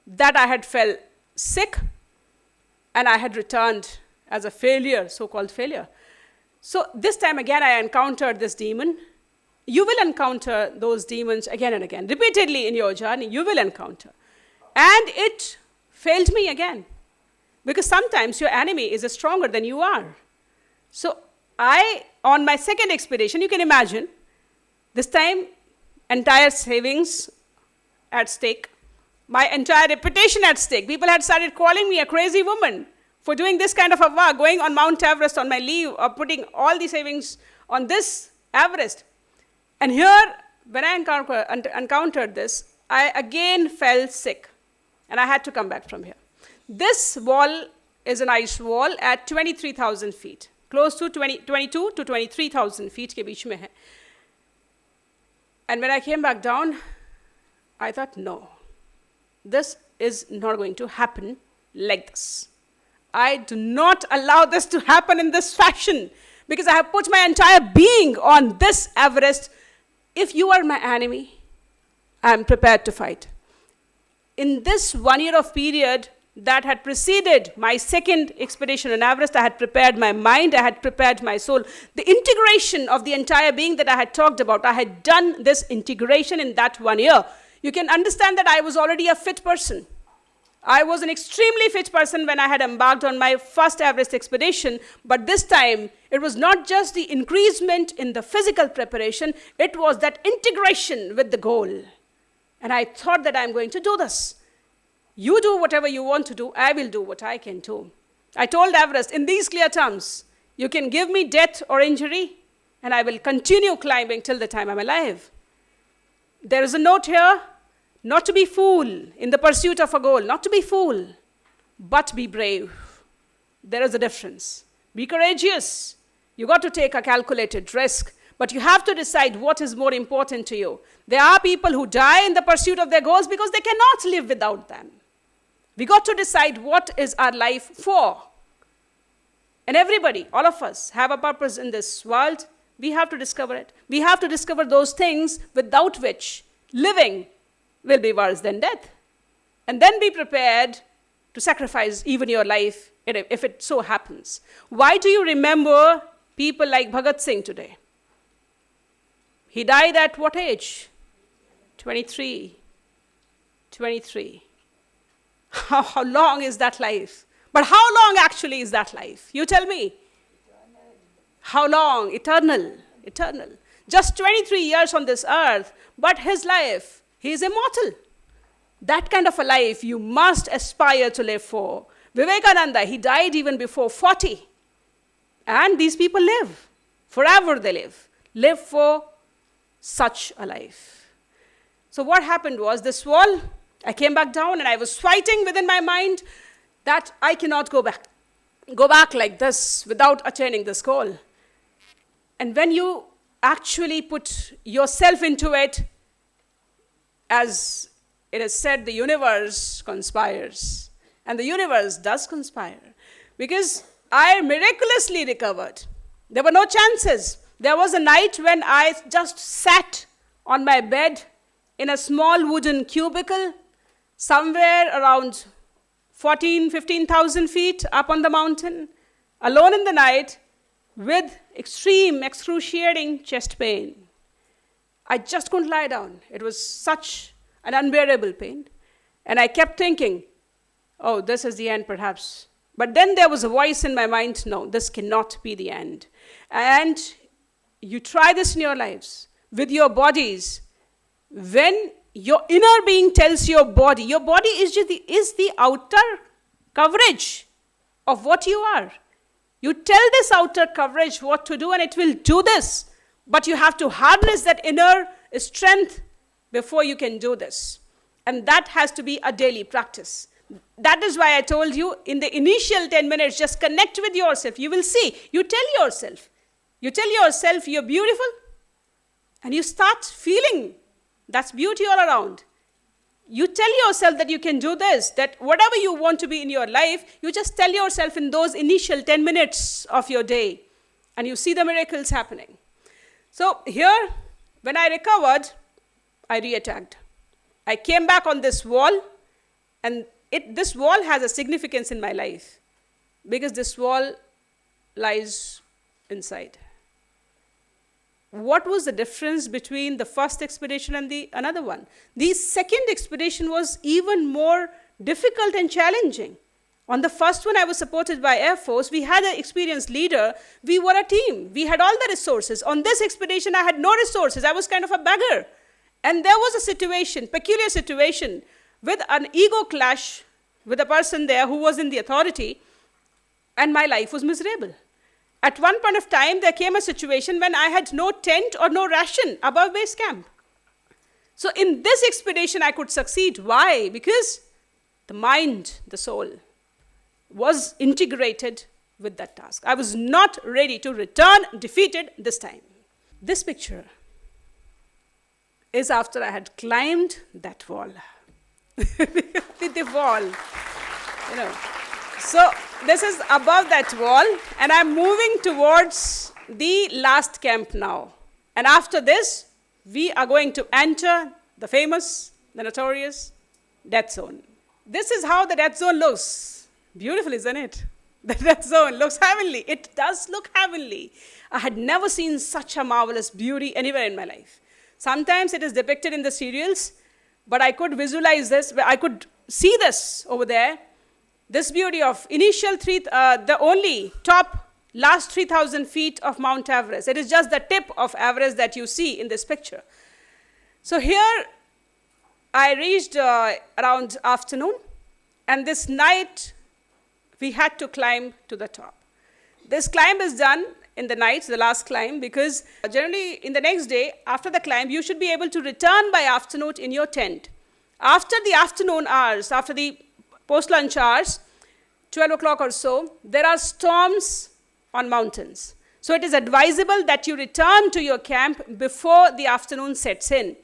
that I had fell sick and I had returned as a failure, so-called failure. So this time again I encountered this demon. You will encounter those demons again and again. Repeatedly in your journey, you will encounter. And it failed me again. Because sometimes your enemy is stronger than you are. So on my second expedition, you can imagine, this time, entire savings at stake, my entire reputation at stake. People had started calling me a crazy woman for doing this kind of a work, going on Mount Everest on my leave, or putting all the savings on this Everest. And here, when I encountered this, I again fell sick, and I had to come back from here. This wall is an ice wall at 23,000 feet, close to 22 to 23,000 feet ke beech mein hai. And when I came back down, I thought, no, this is not going to happen like this. I do not allow this to happen in this fashion, because I have put my entire being on this Everest. If you are my enemy, I am prepared to fight. In this 1 year of period that had preceded my second expedition on Everest, I had prepared my mind, I had prepared my soul. The integration of the entire being that I had talked about, I had done this integration in that 1 year. You can understand that I was already a fit person. I was an extremely fit person when I had embarked on my first Everest expedition, but this time it was not just the increasement in the physical preparation, it was that integration with the goal. And I thought that I'm going to do this. You do whatever you want to do, I will do what I can do. I told Everest in these clear terms, you can give me death or injury, and I will continue climbing till the time I'm alive. There is a note here, not to be fool in the pursuit of a goal, not to be fool, but be brave. There is a difference. Be courageous. You got to take a calculated risk, but you have to decide what is more important to you. There are people who die in the pursuit of their goals because they cannot live without them. We got to decide what is our life for. And everybody, all of us, have a purpose in this world. We have to discover it. We have to discover those things without which living will be worse than death. And then be prepared to sacrifice even your life if it so happens. Why do you remember people like Bhagat Singh today? He died at what age? 23. 23. How long is that life? But how long actually is that life? You tell me. How long? Eternal. Eternal. Just 23 years on this earth, but his life, he is immortal. That kind of a life you must aspire to live for. Vivekananda, he died even before 40. And these people live. Forever they live. Live for such a life. So what happened was this wall, I came back down and I was fighting within my mind that I cannot go back like this without attaining this goal. And when you actually put yourself into it, as it is said, the universe conspires. And the universe does conspire. Because I miraculously recovered. There were no chances. There was a night when I just sat on my bed in a small wooden cubicle, somewhere around 15,000 feet up on the mountain, alone in the night, with extreme, excruciating chest pain. I just couldn't lie down. It was such an unbearable pain. And I kept thinking, oh, this is the end perhaps. But then there was a voice in my mind, no, this cannot be the end. And you try this in your lives, with your bodies. When your inner being tells your body is the outer coverage of what you are. You tell this outer coverage what to do and it will do this. But you have to harness that inner strength before you can do this. And that has to be a daily practice. That is why I told you in the initial 10 minutes, just connect with yourself. You will see. You tell yourself you're beautiful. And you start feeling that's beauty all around. You tell yourself that you can do this, that whatever you want to be in your life, you just tell yourself in those initial 10 minutes of your day, and you see the miracles happening. So here, when I recovered, I reattacked. I came back on this wall, and this wall has a significance in my life, because this wall lies inside. What was the difference between the first expedition and the another one? The second expedition was even more difficult and challenging. On the first one, I was supported by Air Force. We had an experienced leader. We were a team. We had all the resources. On this expedition, I had no resources. I was kind of a beggar. And there was a situation, peculiar situation, with an ego clash with a person there who was in the authority, and my life was miserable. At one point of time, there came a situation when I had no tent or no ration above base camp. So in this expedition, I could succeed. Why? Because the mind, the soul, was integrated with that task. I was not ready to return defeated this time. This picture is after I had climbed that wall. the wall, you know. So this is above that wall, and I'm moving towards the last camp now. And after this, we are going to enter the famous, the notorious death zone. This is how the death zone looks. Beautiful, isn't it? The death zone looks heavenly. It does look heavenly. I had never seen such a marvelous beauty anywhere in my life. Sometimes it is depicted in the serials, but I could visualize this. I could see this over there. This beauty of the only top last 3,000 feet of Mount Everest. It is just the tip of Everest that you see in this picture. So here I reached around afternoon, and this night we had to climb to the top. This climb is done in the night, the last climb, because generally in the next day, after the climb, you should be able to return by afternoon in your tent. After the afternoon hours, after the post-lunch hours, 12 o'clock or so, there are storms on mountains. So it is advisable that you return to your camp before the afternoon sets in.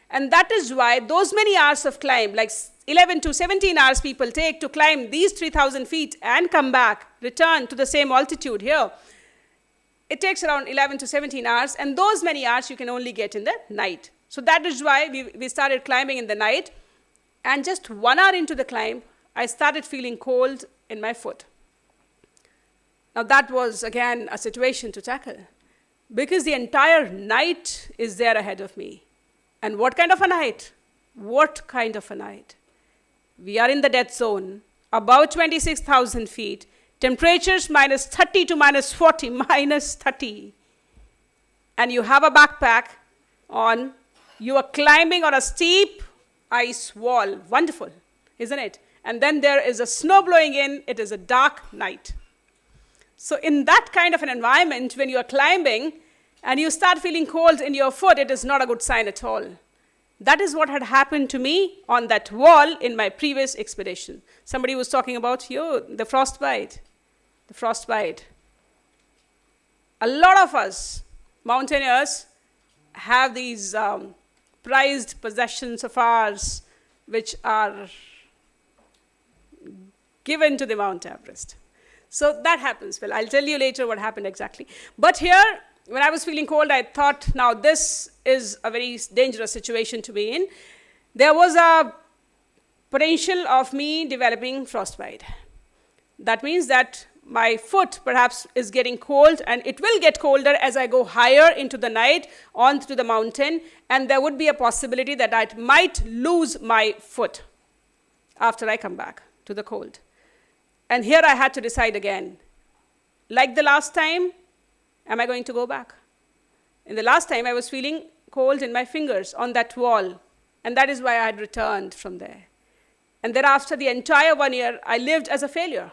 And that is why those many hours of climb, like 11 to 17 hours people take to climb these 3,000 feet and come back, return to the same altitude here. It takes around 11 to 17 hours, and those many hours you can only get in the night. So that is why we started climbing in the night, and just 1 hour into the climb, I started feeling cold in my foot. Now that was, again, a situation to tackle, because the entire night is there ahead of me. And what kind of a night? What kind of a night? We are in the death zone, about 26,000 feet, temperatures minus 30 to minus 40, minus 30. And you have a backpack on, you are climbing on a steep ice wall. Wonderful, isn't it? And then there is a snow blowing in, it is a dark night. So in that kind of an environment, when you are climbing and you start feeling cold in your foot, it is not a good sign at all. That is what had happened to me on that wall in my previous expedition. Somebody was talking about the frostbite. The frostbite. A lot of us, mountaineers, have these prized possessions of ours which are given to the Mount Everest. So that happens. Well, I'll tell you later what happened exactly. But here, when I was feeling cold, I thought, now this is a very dangerous situation to be in. There was a potential of me developing frostbite. That means that my foot perhaps is getting cold, and it will get colder as I go higher into the night onto the mountain, and there would be a possibility that I might lose my foot after I come back to the cold. And here I had to decide again. Like the last time, am I going to go back? In the last time, I was feeling cold in my fingers on that wall, and that is why I had returned from there. And thereafter, the entire 1 year, I lived as a failure.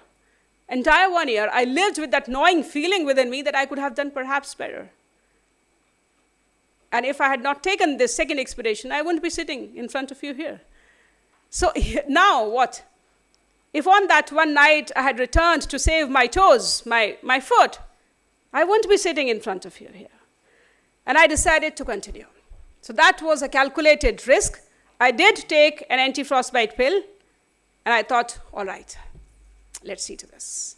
Entire 1 year, I lived with that gnawing feeling within me that I could have done perhaps better. And if I had not taken this second expedition, I wouldn't be sitting in front of you here. So now what? If on that one night I had returned to save my toes, my foot, I wouldn't be sitting in front of you here. And I decided to continue. So that was a calculated risk. I did take an anti-frostbite pill, and I thought, all right, let's see to this.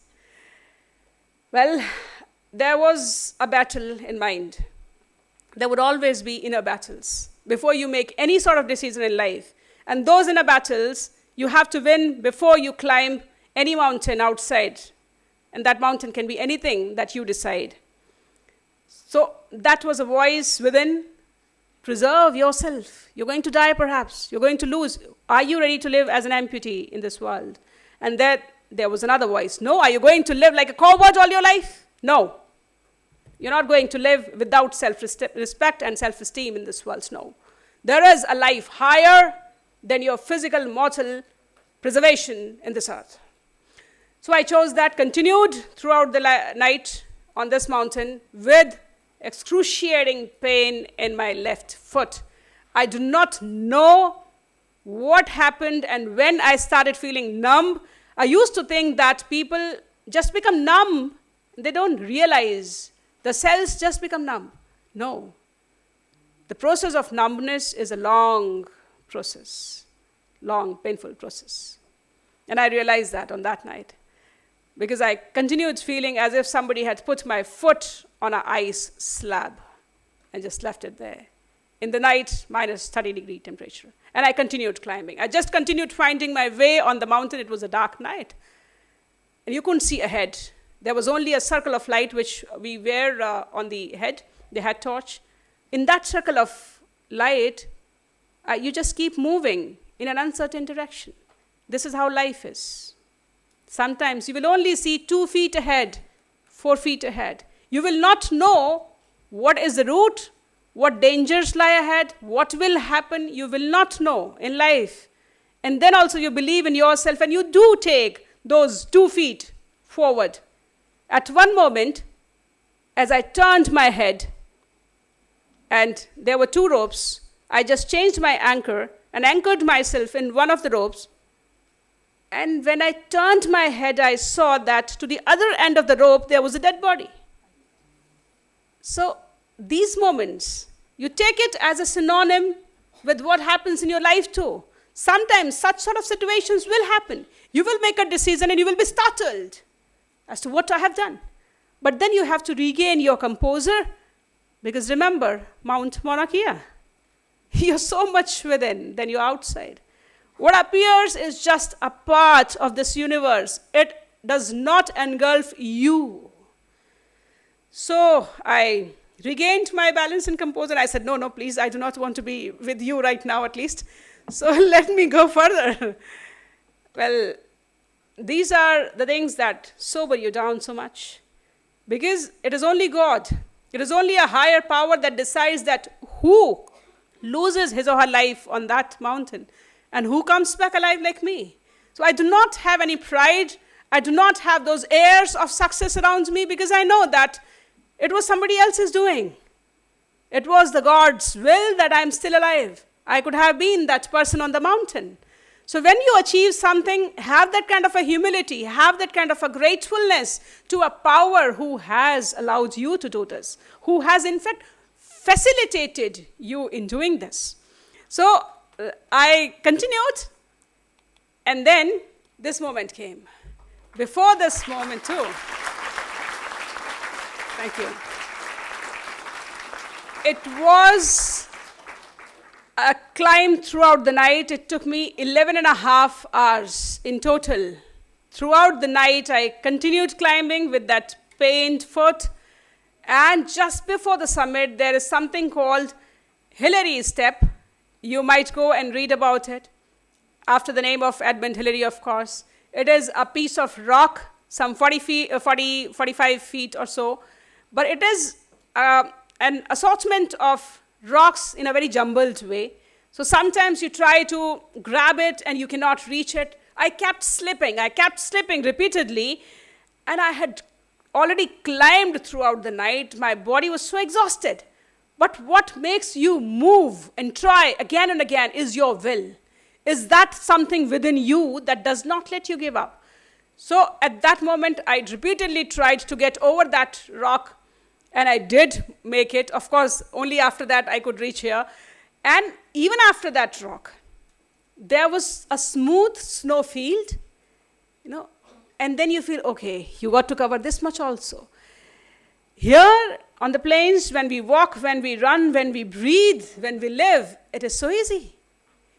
Well, there was a battle in mind. There would always be inner battles before you make any sort of decision in life. And those inner battles, you have to win before you climb any mountain outside. And that mountain can be anything that you decide. So that was a voice within. Preserve yourself. You're going to die perhaps. You're going to lose. Are you ready to live as an amputee in this world? And there was another voice. No. Are you going to live like a coward all your life? No. You're not going to live without self-respect and self-esteem in this world. No. There is a life higher than your physical, mortal preservation in this earth. So I chose that, continued throughout the night on this mountain with excruciating pain in my left foot. I do not know what happened and when I started feeling numb. I used to think that people just become numb. They don't realize the cells just become numb. No. The process of numbness is a long process, long, painful process. And I realized that on that night, because I continued feeling as if somebody had put my foot on an ice slab and just left it there. In the night, minus 30-degree temperature. And I continued climbing. I just continued finding my way on the mountain. It was a dark night. And you couldn't see ahead. There was only a circle of light which we wear on the head, the head torch. In that circle of light, you just keep moving in an uncertain direction. This is how life is. Sometimes you will only see 2 feet ahead, 4 feet ahead. You will not know what is the route, what dangers lie ahead, what will happen. You will not know in life. And then also you believe in yourself and you do take those 2 feet forward. At one moment, as I turned my head, and there were 2 ropes, I just changed my anchor and anchored myself in one of the ropes. And when I turned my head, I saw that to the other end of the rope, there was a dead body. So these moments, you take it as a synonym with what happens in your life too. Sometimes such sort of situations will happen. You will make a decision and you will be startled as to what I have done. But then you have to regain your composure, because remember, Mount Mauna Kea. You're so much within than you're outside. What appears is just a part of this universe. It does not engulf you. So I regained my balance and composure. I said, no, please, I do not want to be with you right now at least. So let me go further. Well, these are the things that sober you down so much. Because it is only God. It is only a higher power that decides that who loses his or her life on that mountain and who comes back alive like me. So I do not have any pride. I do not have those airs of success around me, because I know that it was somebody else's doing. It was the God's will that I'm still alive. I could have been that person on the mountain. So when you achieve something, have that kind of a humility, have that kind of a gratefulness to a power who has allowed you to do this, who has in fact facilitated you in doing this. So I continued, and then this moment came. Before this moment too. Thank you. It was a climb throughout the night. It took me 11 and a half hours in total. Throughout the night, I continued climbing with that pained foot. And just before the summit, there is something called Hillary Step. You might go and read about it, after the name of Edmund Hillary, of course. It is a piece of rock, some 45 feet or so. But it is an assortment of rocks in a very jumbled way. So sometimes you try to grab it and you cannot reach it. I kept slipping repeatedly. And I had already climbed throughout the night. My body was so exhausted. But what makes you move and try again and again is your will. Is that something within you that does not let you give up? So at that moment, I repeatedly tried to get over that rock, and I did make it. Of course, only after that I could reach here. And even after that rock, there was a smooth snow field, and then you feel, okay, you got to cover this much also. Here on the plains, when we walk, when we run, when we breathe, when we live, it is so easy.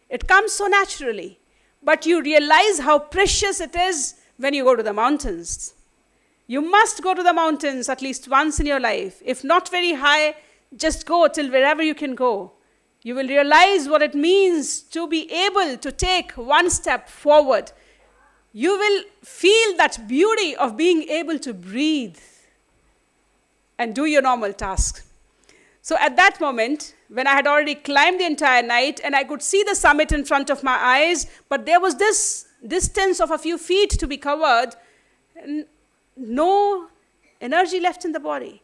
It comes so naturally. But you realize how precious it is when you go to the mountains. You must go to the mountains at least once in your life. If not very high, just go till wherever you can go. You will realize what it means to be able to take one step forward. You will feel that beauty of being able to breathe and do your normal tasks. So at that moment, when I had already climbed the entire night and I could see the summit in front of my eyes, but there was this distance of a few feet to be covered, and no energy left in the body.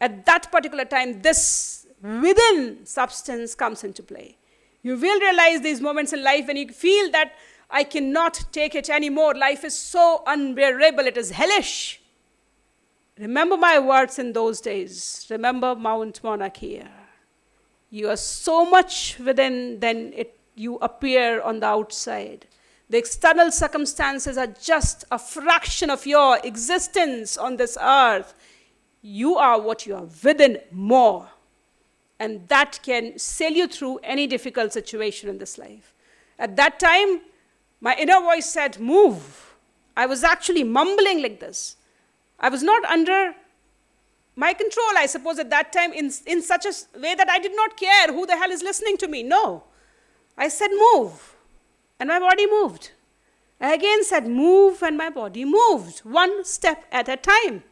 At that particular time, this within substance comes into play. You will realize these moments in life when you feel that I cannot take it anymore. Life is so unbearable. It is hellish. Remember my words in those days. Remember Mount Monarchia. You are so much within than you appear on the outside. The external circumstances are just a fraction of your existence on this earth. You are what you are within more. And that can sail you through any difficult situation in this life. At that time, my inner voice said, move. I was actually mumbling like this. I was not under my control, I suppose, at that time in such a way that I did not care who the hell is listening to me. No. I said, move. And my body moved. I again said, move, and my body moved. One step at a time.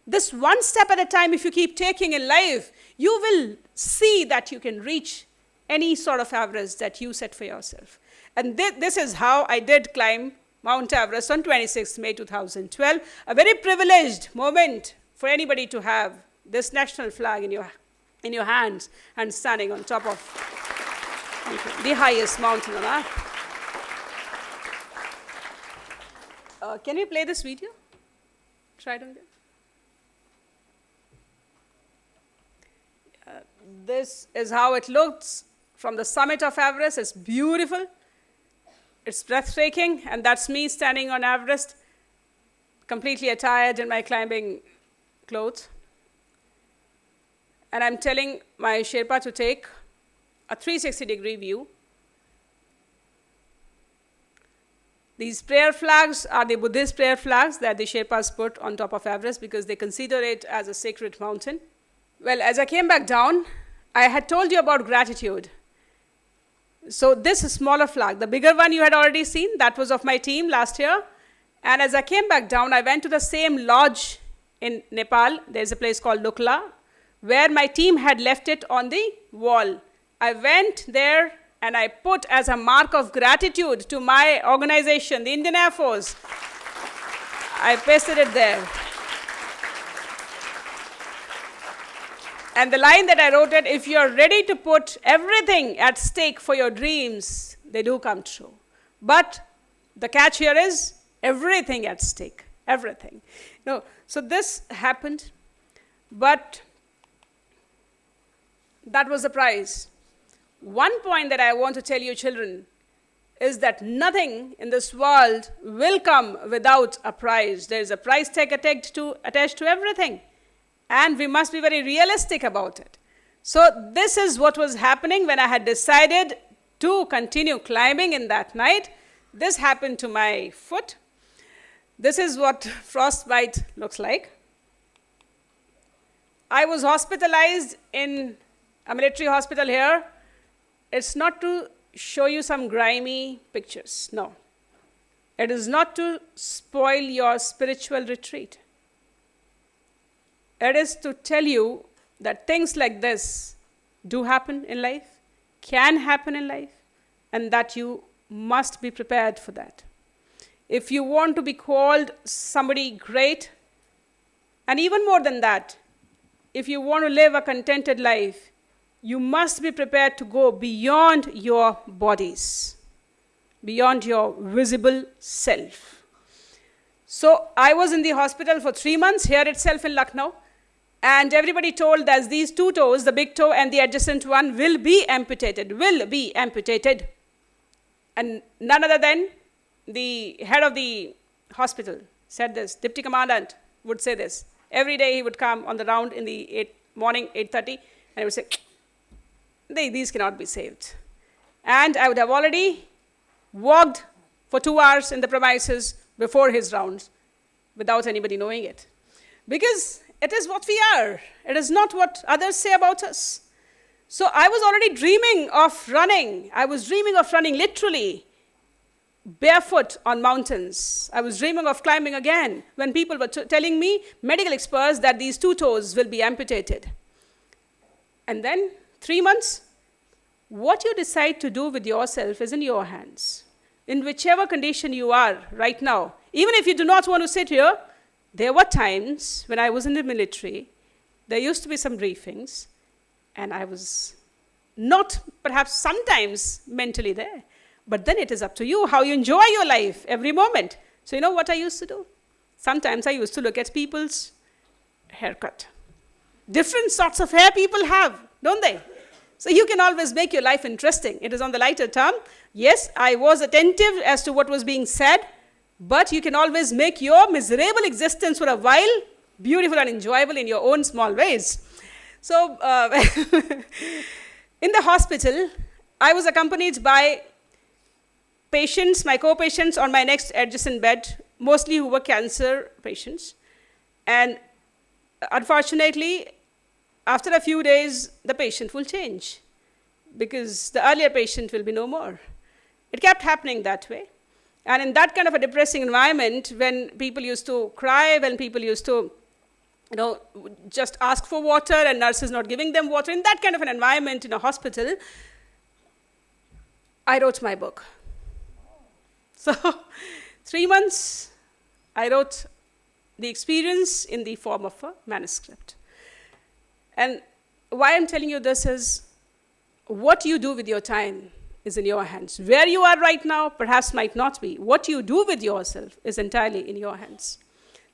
This one step at a time, if you keep taking in life, you will see that you can reach any sort of average that you set for yourself. And this is how I did climb Mount Everest on 26th May 2012. A very privileged moment for anybody to have this national flag in your hands and standing on top of the highest mountain on earth. Can we play this video? Try it again. This is how it looks from the summit of Everest. It's beautiful. It's breathtaking, and that's me standing on Everest, completely attired in my climbing clothes. And I'm telling my Sherpa to take a 360-degree view. These prayer flags are the Buddhist prayer flags that the Sherpas put on top of Everest because they consider it as a sacred mountain. Well, as I came back down, I had told you about gratitude. So this smaller flag, the bigger one you had already seen, that was of my team last year. And as I came back down, I went to the same lodge in Nepal. There's a place called Lukla, where my team had left it on the wall. I went there and I put as a mark of gratitude to my organization, the Indian Air Force. I pasted it there. And the line that I wrote it, if you're ready to put everything at stake for your dreams, they do come true. But the catch here is everything at stake, everything. So this happened, but that was the prize. One point that I want to tell you, children, is that nothing in this world will come without a prize. There is a price tag attached to everything. And we must be very realistic about it. So this is what was happening when I had decided to continue climbing in that night. This happened to my foot. This is what frostbite looks like. I was hospitalized in a military hospital here. It's not to show you some grimy pictures, no. It is not to spoil your spiritual retreat. It is to tell you that things like this do happen in life, can happen in life, and that you must be prepared for that. If you want to be called somebody great, and even more than that, if you want to live a contented life, you must be prepared to go beyond your bodies, beyond your visible self. So I was in the hospital for 3 months here itself in Lucknow. And everybody told that these two toes, the big toe and the adjacent one, will be amputated. And And none other than the head of the hospital said this. Deputy commandant would say this. Every day he would come on the round in the morning, 8:30, and he would say, these cannot be saved. And I would have already walked for 2 hours in the premises before his rounds without anybody knowing it. Because it is what we are. It is not what others say about us. So I was already dreaming of running. I was dreaming of running literally barefoot on mountains. I was dreaming of climbing again when people were telling me, medical experts, that these 2 toes will be amputated. And then 3 months, what you decide to do with yourself is in your hands. In whichever condition you are right now, even if you do not want to sit here, there were times when I was in the military, there used to be some briefings, and I was not perhaps sometimes mentally there. But then it is up to you how you enjoy your life every moment. So you know what I used to do? Sometimes I used to look at people's haircut. Different sorts of hair people have, don't they? So you can always make your life interesting. It is on the lighter term. Yes, I was attentive as to what was being said, but you can always make your miserable existence for a while beautiful and enjoyable in your own small ways. So in the hospital, I was accompanied by patients, my co-patients on my next adjacent bed, mostly who were cancer patients. And unfortunately, after a few days, the patient will change because the earlier patient will be no more. It kept happening that way. And in that kind of a depressing environment, when people used to cry, when people used to just ask for water and nurses not giving them water, in that kind of an environment in a hospital, I wrote my book. So 3 months, I wrote the experience in the form of a manuscript. And why I'm telling you this is, what you do with your time is in your hands. Where you are right now perhaps might not be. What you do with yourself is entirely in your hands.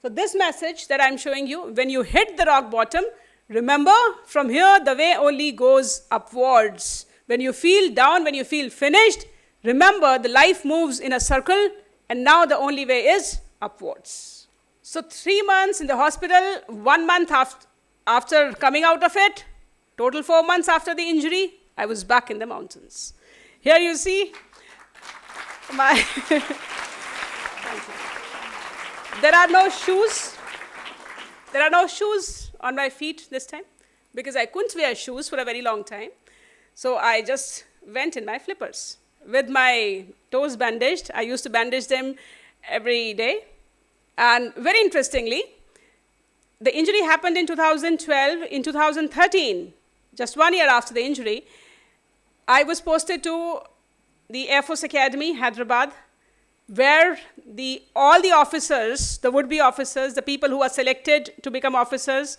So this message that I'm showing you, when you hit the rock bottom, remember, from here the way only goes upwards. When you feel down, when you feel finished, remember the life moves in a circle, and now the only way is upwards. So 3 months in the hospital, 1 month after coming out of it, total 4 months after the injury, I was back in the mountains. Here you see my... There are no shoes. There are no shoes on my feet this time because I couldn't wear shoes for a very long time. So I just went in my flippers. With my toes bandaged, I used to bandage them every day. And very interestingly, the injury happened in 2012. In 2013, just 1 year after the injury, I was posted to the Air Force Academy, Hyderabad, where all the officers, the would-be officers, the people who are selected to become officers,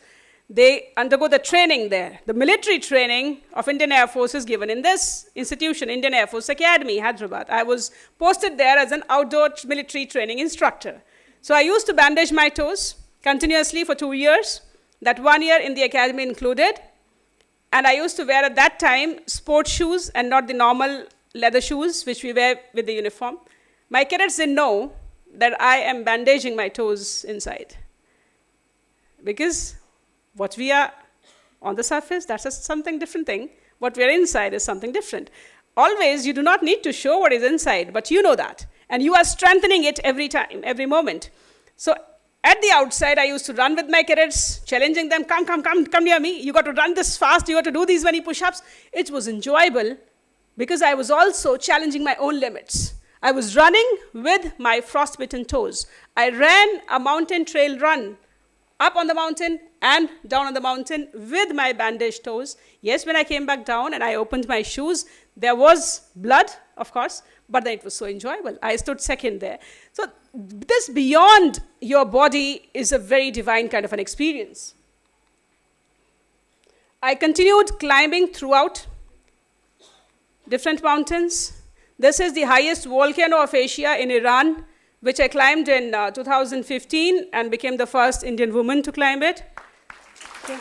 they undergo the training there. The military training of Indian Air Force is given in this institution, Indian Air Force Academy, Hyderabad. I was posted there as an outdoor military training instructor. So I used to bandage my toes continuously for 2 years. That 1 year in the academy included. And I used to wear at that time sports shoes and not the normal leather shoes which we wear with the uniform. My cadets didn't know that I am bandaging my toes inside. Because what we are on the surface, that's something different thing. What we are inside is something different. Always, you do not need to show what is inside, but you know that. And you are strengthening it every time, every moment. So at the outside, I used to run with my cadets, challenging them, come near me. You got to run this fast. You got to do these many push-ups. It was enjoyable because I was also challenging my own limits. I was running with my frostbitten toes. I ran a mountain trail run up on the mountain and down on the mountain with my bandaged toes. Yes, when I came back down and I opened my shoes, there was blood, of course, but then it was so enjoyable. I stood second there. So this beyond your body is a very divine kind of an experience. I continued climbing throughout different mountains. This is the highest volcano of Asia in Iran, which I climbed in 2015 and became the first Indian woman to climb it. Okay.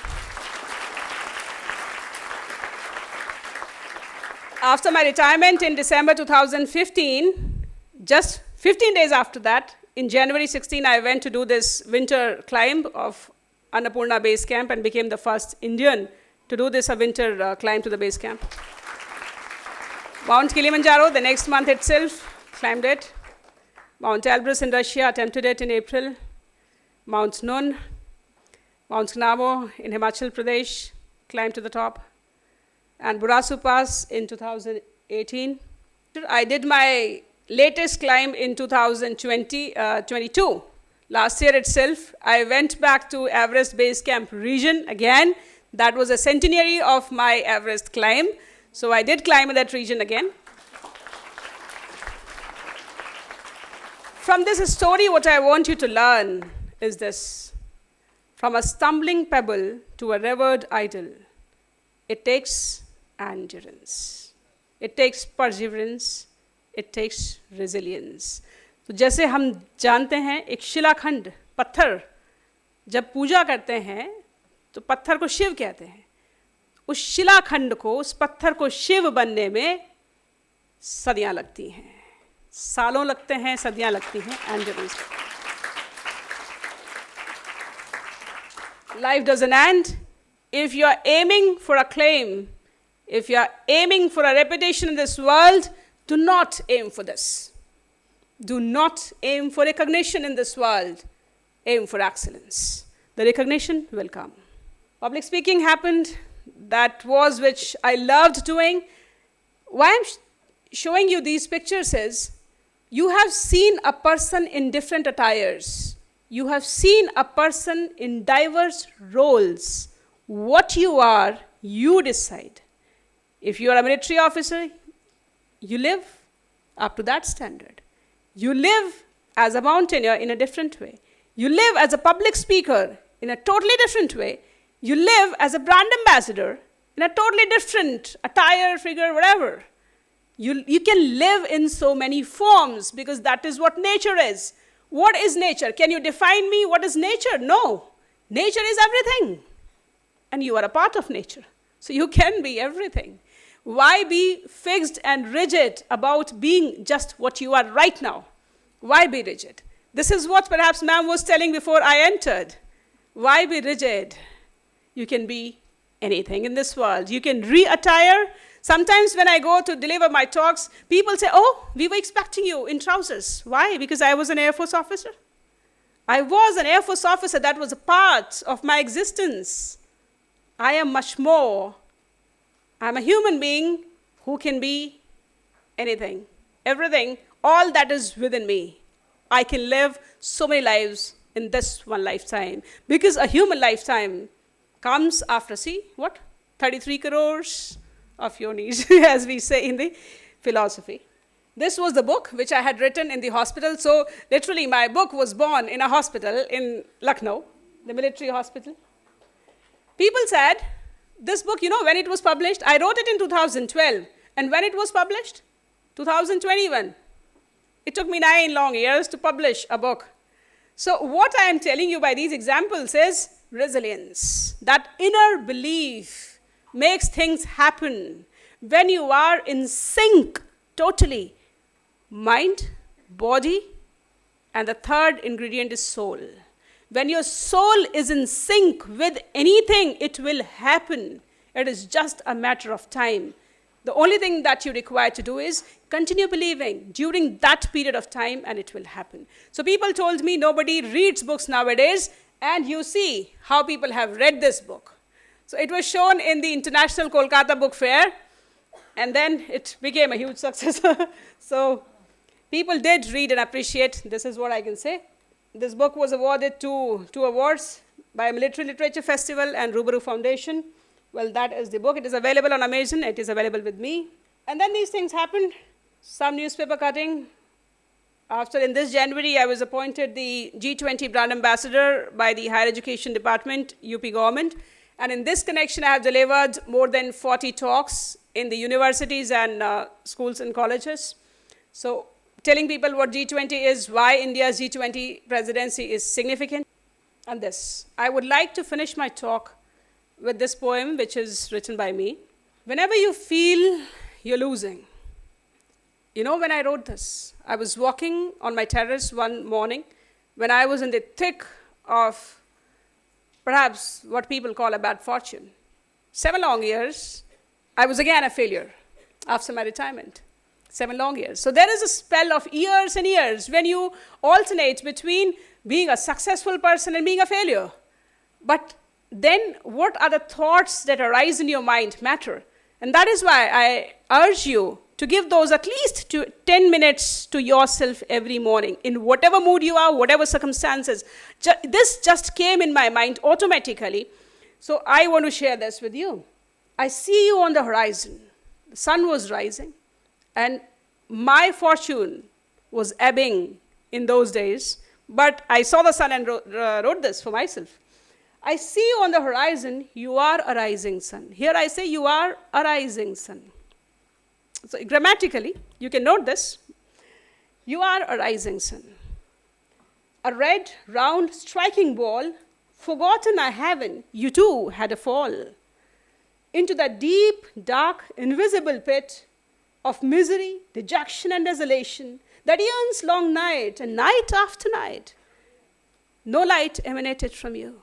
After my retirement in December 2015, just 15 days after that, in January 16, I went to do this winter climb of Annapurna Base Camp and became the first Indian to do this winter climb to the base camp. Mount Kilimanjaro, the next month itself, climbed it. Mount Elbrus in Russia, attempted it in April. Mount Nun, Mount Knamo in Himachal Pradesh, climbed to the top. And Burasu Pass in 2018. I did my latest climb in 2022. Last year itself, I went back to Everest Base Camp region again. That was a centenary of my Everest climb. So I did climb in that region again. From this story, what I want you to learn is this. From a stumbling pebble to a revered idol, it takes endurance. It takes perseverance. It takes resilience. तो जैसे हम जानते हैं एक शिलाखंड पत्थर जब पूजा करते हैं तो पत्थर को शिव कहते हैं. उस शिलाखंड को, उस पत्थर को शिव बनने में सदियां लगती हैं, सालों लगते हैं, सदियां लगती हैं. Endurance. Life doesn't end. If you are aiming for acclaim, if you are aiming for a reputation in this world, do not aim for this. Do not aim for recognition in this world. Aim for excellence. The recognition will come. Public speaking happened. That was which I loved doing. Why I'm showing you these pictures is, you have seen a person in different attires. You have seen a person in diverse roles. What you are, you decide. If you are a military officer, you live up to that standard. You live as a mountaineer in a different way. You live as a public speaker in a totally different way. You live as a brand ambassador in a totally different attire, figure, whatever. You can live in so many forms because that is what nature is. What is nature? Can you define me? What is nature? No. Nature is everything. And you are a part of nature. So you can be everything. Why be fixed and rigid about being just what you are right now? Why be rigid? This is what perhaps ma'am was telling before I entered. Why be rigid? You can be anything in this world. You can re-attire. Sometimes when I go to deliver my talks, people say, oh, we were expecting you in trousers. Why? Because I was an Air Force officer. I was an Air Force officer. That was a part of my existence. I am much more. I'm a human being who can be anything, everything, all that is within me. I can live so many lives in this one lifetime. Because a human lifetime comes after, see, what? 33 crores of yonis, as we say in the philosophy. This was the book which I had written in the hospital. So literally my book was born in a hospital in Lucknow, the military hospital. People said, this book, you know, when it was published, I wrote it in 2012. And when it was published? 2021. It took me 9 long years to publish a book. So what I am telling you by these examples is resilience. That inner belief makes things happen. When you are in sync totally, mind, body, and the third ingredient is soul. When your soul is in sync with anything, it will happen. It is just a matter of time. The only thing that you require to do is continue believing during that period of time and it will happen. So people told me nobody reads books nowadays, and you see how people have read this book. So it was shown in the International Kolkata Book Fair, and then it became a huge success. So people did read and appreciate. This is what I can say. This book was awarded two awards by Military Literature Festival and Rubaru Foundation. Well, that is the book. It is available on Amazon. It is available with me. And then these things happened. Some newspaper cutting. After, in this January, I was appointed the G20 Brand Ambassador by the Higher Education Department, UP government. And in this connection, I have delivered more than 40 talks in the universities and schools and colleges. So telling people what G20 is, why India's G20 presidency is significant, and this. I would like to finish my talk with this poem, which is written by me. Whenever you feel you're losing. You know, when I wrote this, I was walking on my terrace one morning when I was in the thick of perhaps what people call a bad fortune. 7 long years, I was again a failure after my retirement. 7 long years. So there is a spell of years and years when you alternate between being a successful person and being a failure. But then what are the thoughts that arise in your mind matter. And that is why I urge you to give those at least 10 minutes to yourself every morning, in whatever mood you are, whatever circumstances. This just came in my mind automatically. So I want to share this with you. I see you on the horizon. The sun was rising, and my fortune was ebbing in those days. But I saw the sun and wrote this for myself. I see you on the horizon. You are a rising sun. Here I say you are a rising sun. So grammatically, you can note this. You are a rising sun. A red, round, striking ball, forgotten I haven't, you too had a fall. Into that deep, dark, invisible pit of misery, dejection, and desolation that yearns long night and night after night. No light emanated from you.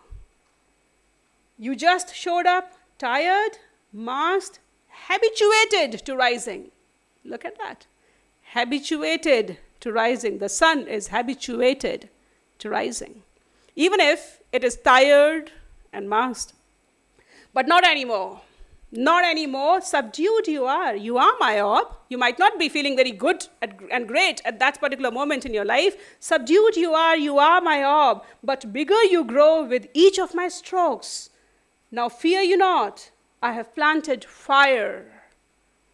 You just showed up, tired, masked, habituated to rising. Look at that. Habituated to rising. The sun is habituated to rising. Even if it is tired and masked. But not anymore. Not anymore. Subdued you are. You are my orb. You might not be feeling very good and great at that particular moment in your life. Subdued you are my orb. But bigger you grow with each of my strokes. Now fear you not. I have planted fire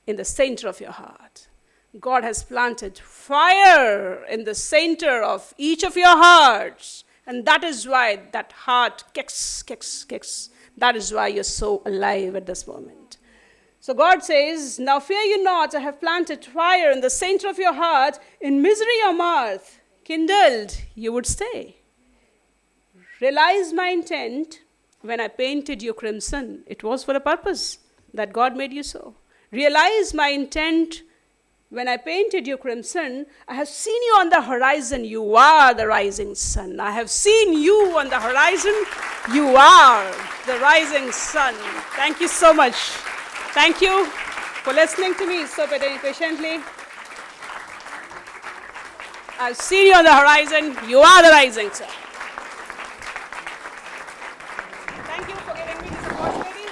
in the center of your heart. God has planted fire in the center of each of your hearts. And that is why that heart kicks, kicks, kicks. That is why you're so alive at this moment. So God says, now fear you not, I have planted fire in the center of your heart. In misery or mirth, kindled, you would stay. Realize my intent when I painted you crimson. It was for a purpose that God made you so. Realize my intent when I painted you crimson. I have seen you on the horizon. You are the rising sun. I have seen you on the horizon. You are the rising sun. Thank you so much. Thank you for listening to me so patiently. I've seen you on the horizon. You are the rising sun. Thank you for giving me this opportunity.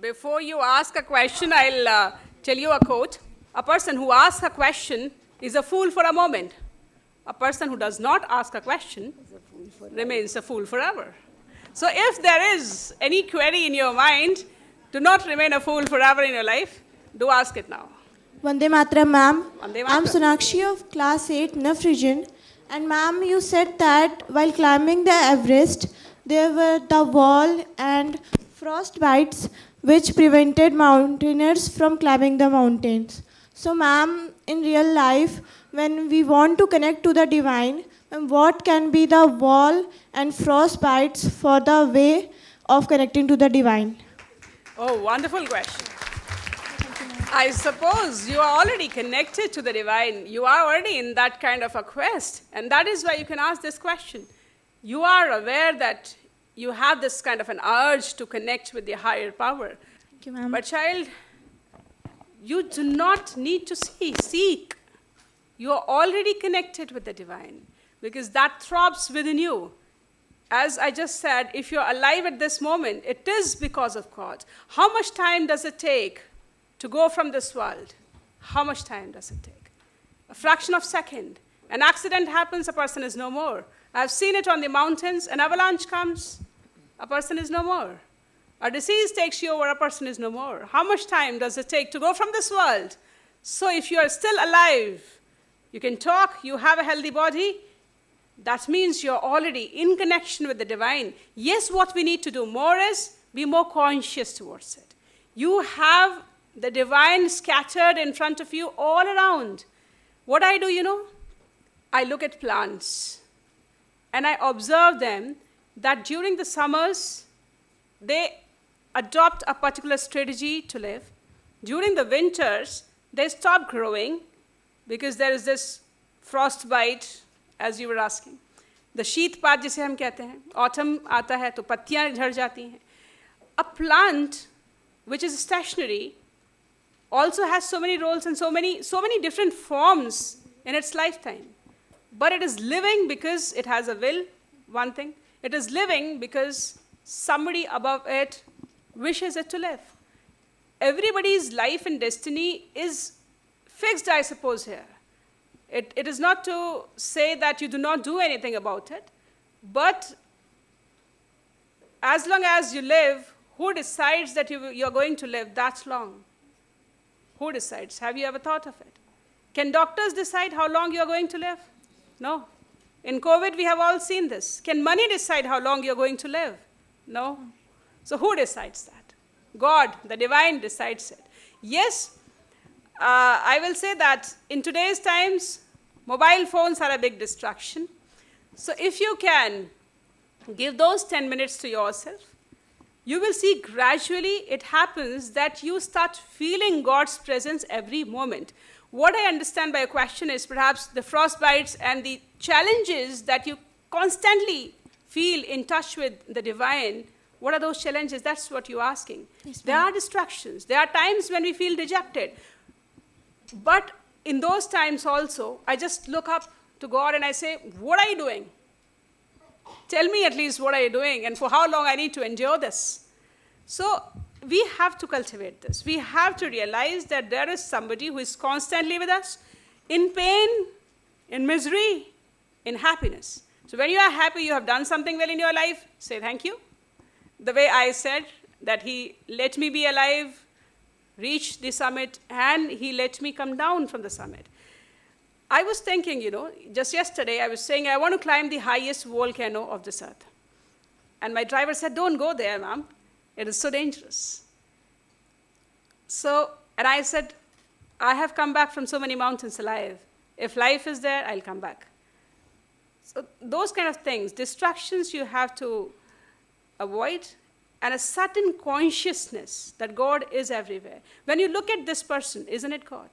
Before you ask a question, I'll tell you a quote. A person who asks a question is a fool for a moment. A person who does not ask a question remains a fool forever. So if there is any query in your mind, do not remain a fool forever in your life. Do ask it now. Vande Mataram, ma'am. Vande I'm Mataram. Sonakshi of class 8, NF region. And ma'am, you said that while climbing the Everest, there were the wall and frost bites which prevented mountaineers from climbing the mountains. So ma'am, in real life, when we want to connect to the divine, what can be the wall and frost bites for the way of connecting to the divine? Oh, wonderful question. I suppose you are already connected to the divine. You are already in that kind of a quest. And that is why you can ask this question. You are aware that you have this kind of an urge to connect with the higher power. Thank you, ma'am. But child, you do not need to seek. You are already connected with the divine because that throbs within you. As I just said, if you're alive at this moment, it is because of God. How much time does it take to go from this world? How much time does it take? A fraction of a second. An accident happens, a person is no more. I've seen it on the mountains. An avalanche comes, a person is no more. A disease takes you over, a person is no more. How much time does it take to go from this world? So if you are still alive, you can talk, you have a healthy body, that means you're already in connection with the divine. Yes, what we need to do more is be more conscious towards it. You have the divine scattered in front of you all around. What I do, I look at plants and I observe them that during the summers, they adopt a particular strategy to live. During the winters, they stop growing because there is this frostbite, as you were asking. The शीतपात जिसे हम कहते हैं, autumn आता है तो पत्तियां झड़ जाती हैं. A plant which is stationary also has so many roles and so many different forms in its lifetime. But it is living because it has a will, one thing. It is living because somebody above it wishes it to live. Everybody's life and destiny is fixed, I suppose, here. It is not to say that you do not do anything about it, but as long as you live, who decides that you're going to live that long? Who decides? Have you ever thought of it? Can doctors decide how long you're going to live? No. In COVID, we have all seen this. Can money decide how long you're going to live? No. So who decides that? God, the divine, decides it. Yes, I will say that in today's times, mobile phones are a big distraction. So if you can give those 10 minutes to yourself, you will see gradually it happens that you start feeling God's presence every moment. What I understand by a question is perhaps the frostbites and the challenges that you constantly feel in touch with the divine. What are those challenges? That's what you're asking. Yes, there are distractions. There are times when we feel dejected. But in those times also, I just look up to God and I say, what are you doing? Tell me at least what are you doing and for how long I need to endure this. So we have to cultivate this. We have to realize that there is somebody who is constantly with us in pain, in misery, in happiness. So when you are happy, you have done something well in your life, say thank you. The way I said that he let me be alive, reach the summit, and he let me come down from the summit. I was thinking, just yesterday I was saying I want to climb the highest volcano of this earth. And my driver said, don't go there, ma'am. It is so dangerous. And I said, I have come back from so many mountains alive. If life is there, I'll come back. So those kind of things, distractions you have to avoid, and a certain consciousness that God is everywhere. When you look at this person, isn't it God?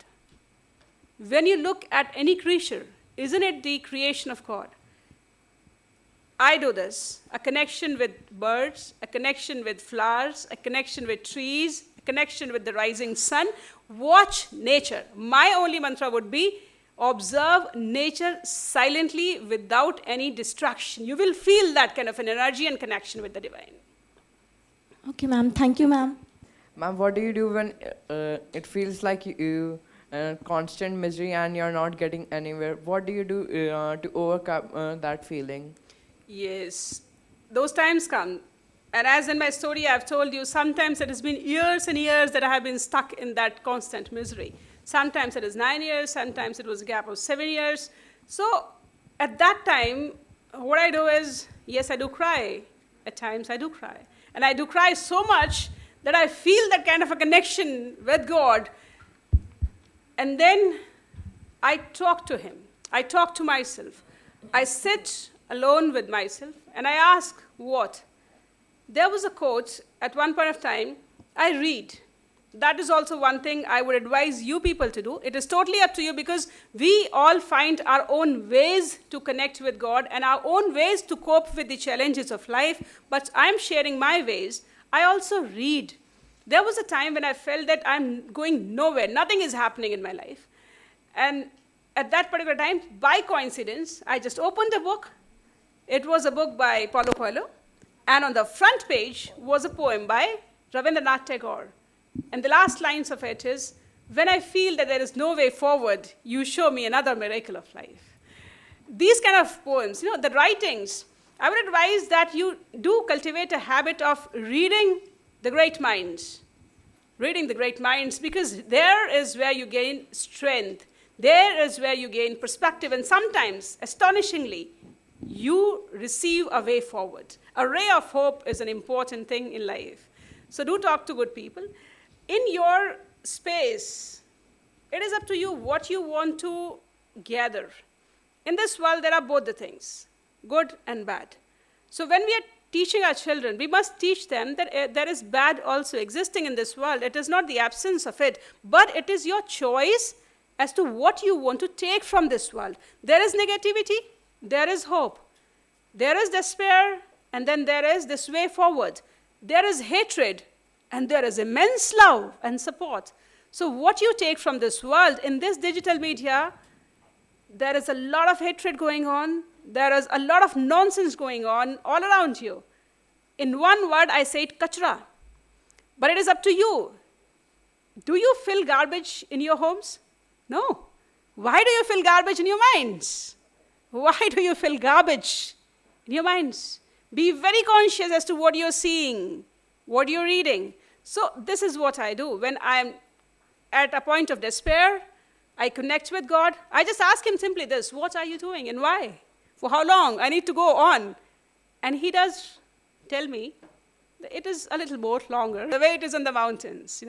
When you look at any creature, isn't it the creation of God? I do this, a connection with birds, a connection with flowers, a connection with trees, a connection with the rising sun. Watch nature. My only mantra would be, observe nature silently without any distraction. You will feel that kind of an energy and connection with the divine. Okay, ma'am. Thank you, ma'am. Ma'am, what do you do when it feels like you constant misery and you're not getting anywhere? What do you do to overcome that feeling? Yes, those times come. And as in my story I've told you, sometimes it has been years and years that I have been stuck in that constant misery. Sometimes it is 9 years, sometimes it was a gap of 7 years. So at that time, what I do is, yes, I do cry. At times I do cry. And I do cry so much that I feel that kind of a connection with God. And then I talk to him. I talk to myself. I sit alone with myself and I ask, what? There was a quote at one point of time, I read. That is also one thing I would advise you people to do. It is totally up to you because we all find our own ways to connect with God and our own ways to cope with the challenges of life. But I'm sharing my ways. I also read. There was a time when I felt that I'm going nowhere. Nothing is happening in my life. And at that particular time, by coincidence, I just opened a book. It was a book by Paulo Coelho. And on the front page was a poem by Rabindranath Tagore. And the last lines of it is, when I feel that there is no way forward, you show me another miracle of life. These kind of poems, the writings, I would advise that you do cultivate a habit of reading the great minds. Reading the great minds, because there is where you gain strength. There is where you gain perspective. And sometimes, astonishingly, you receive a way forward. A ray of hope is an important thing in life. So do talk to good people. In your space, it is up to you what you want to gather. In this world, there are both the things, good and bad. So when we are teaching our children, we must teach them that there is bad also existing in this world. It is not the absence of it, but it is your choice as to what you want to take from this world. There is negativity, there is hope. There is despair, and then there is this way forward. There is hatred, and there is immense love and support. So what you take from this world, in this digital media, there is a lot of hatred going on. There is a lot of nonsense going on all around you. In one word, I say it, kachra. But it is up to you. Do you fill garbage in your homes? No. Why do you fill garbage in your minds? Why do you fill garbage in your minds? Be very conscious as to what you're seeing, what you're reading. So this is what I do. When I'm at a point of despair, I connect with God. I just ask him simply this, what are you doing and why? For how long? I need to go on. And he does tell me that it is a little more longer, the way it is in the mountains.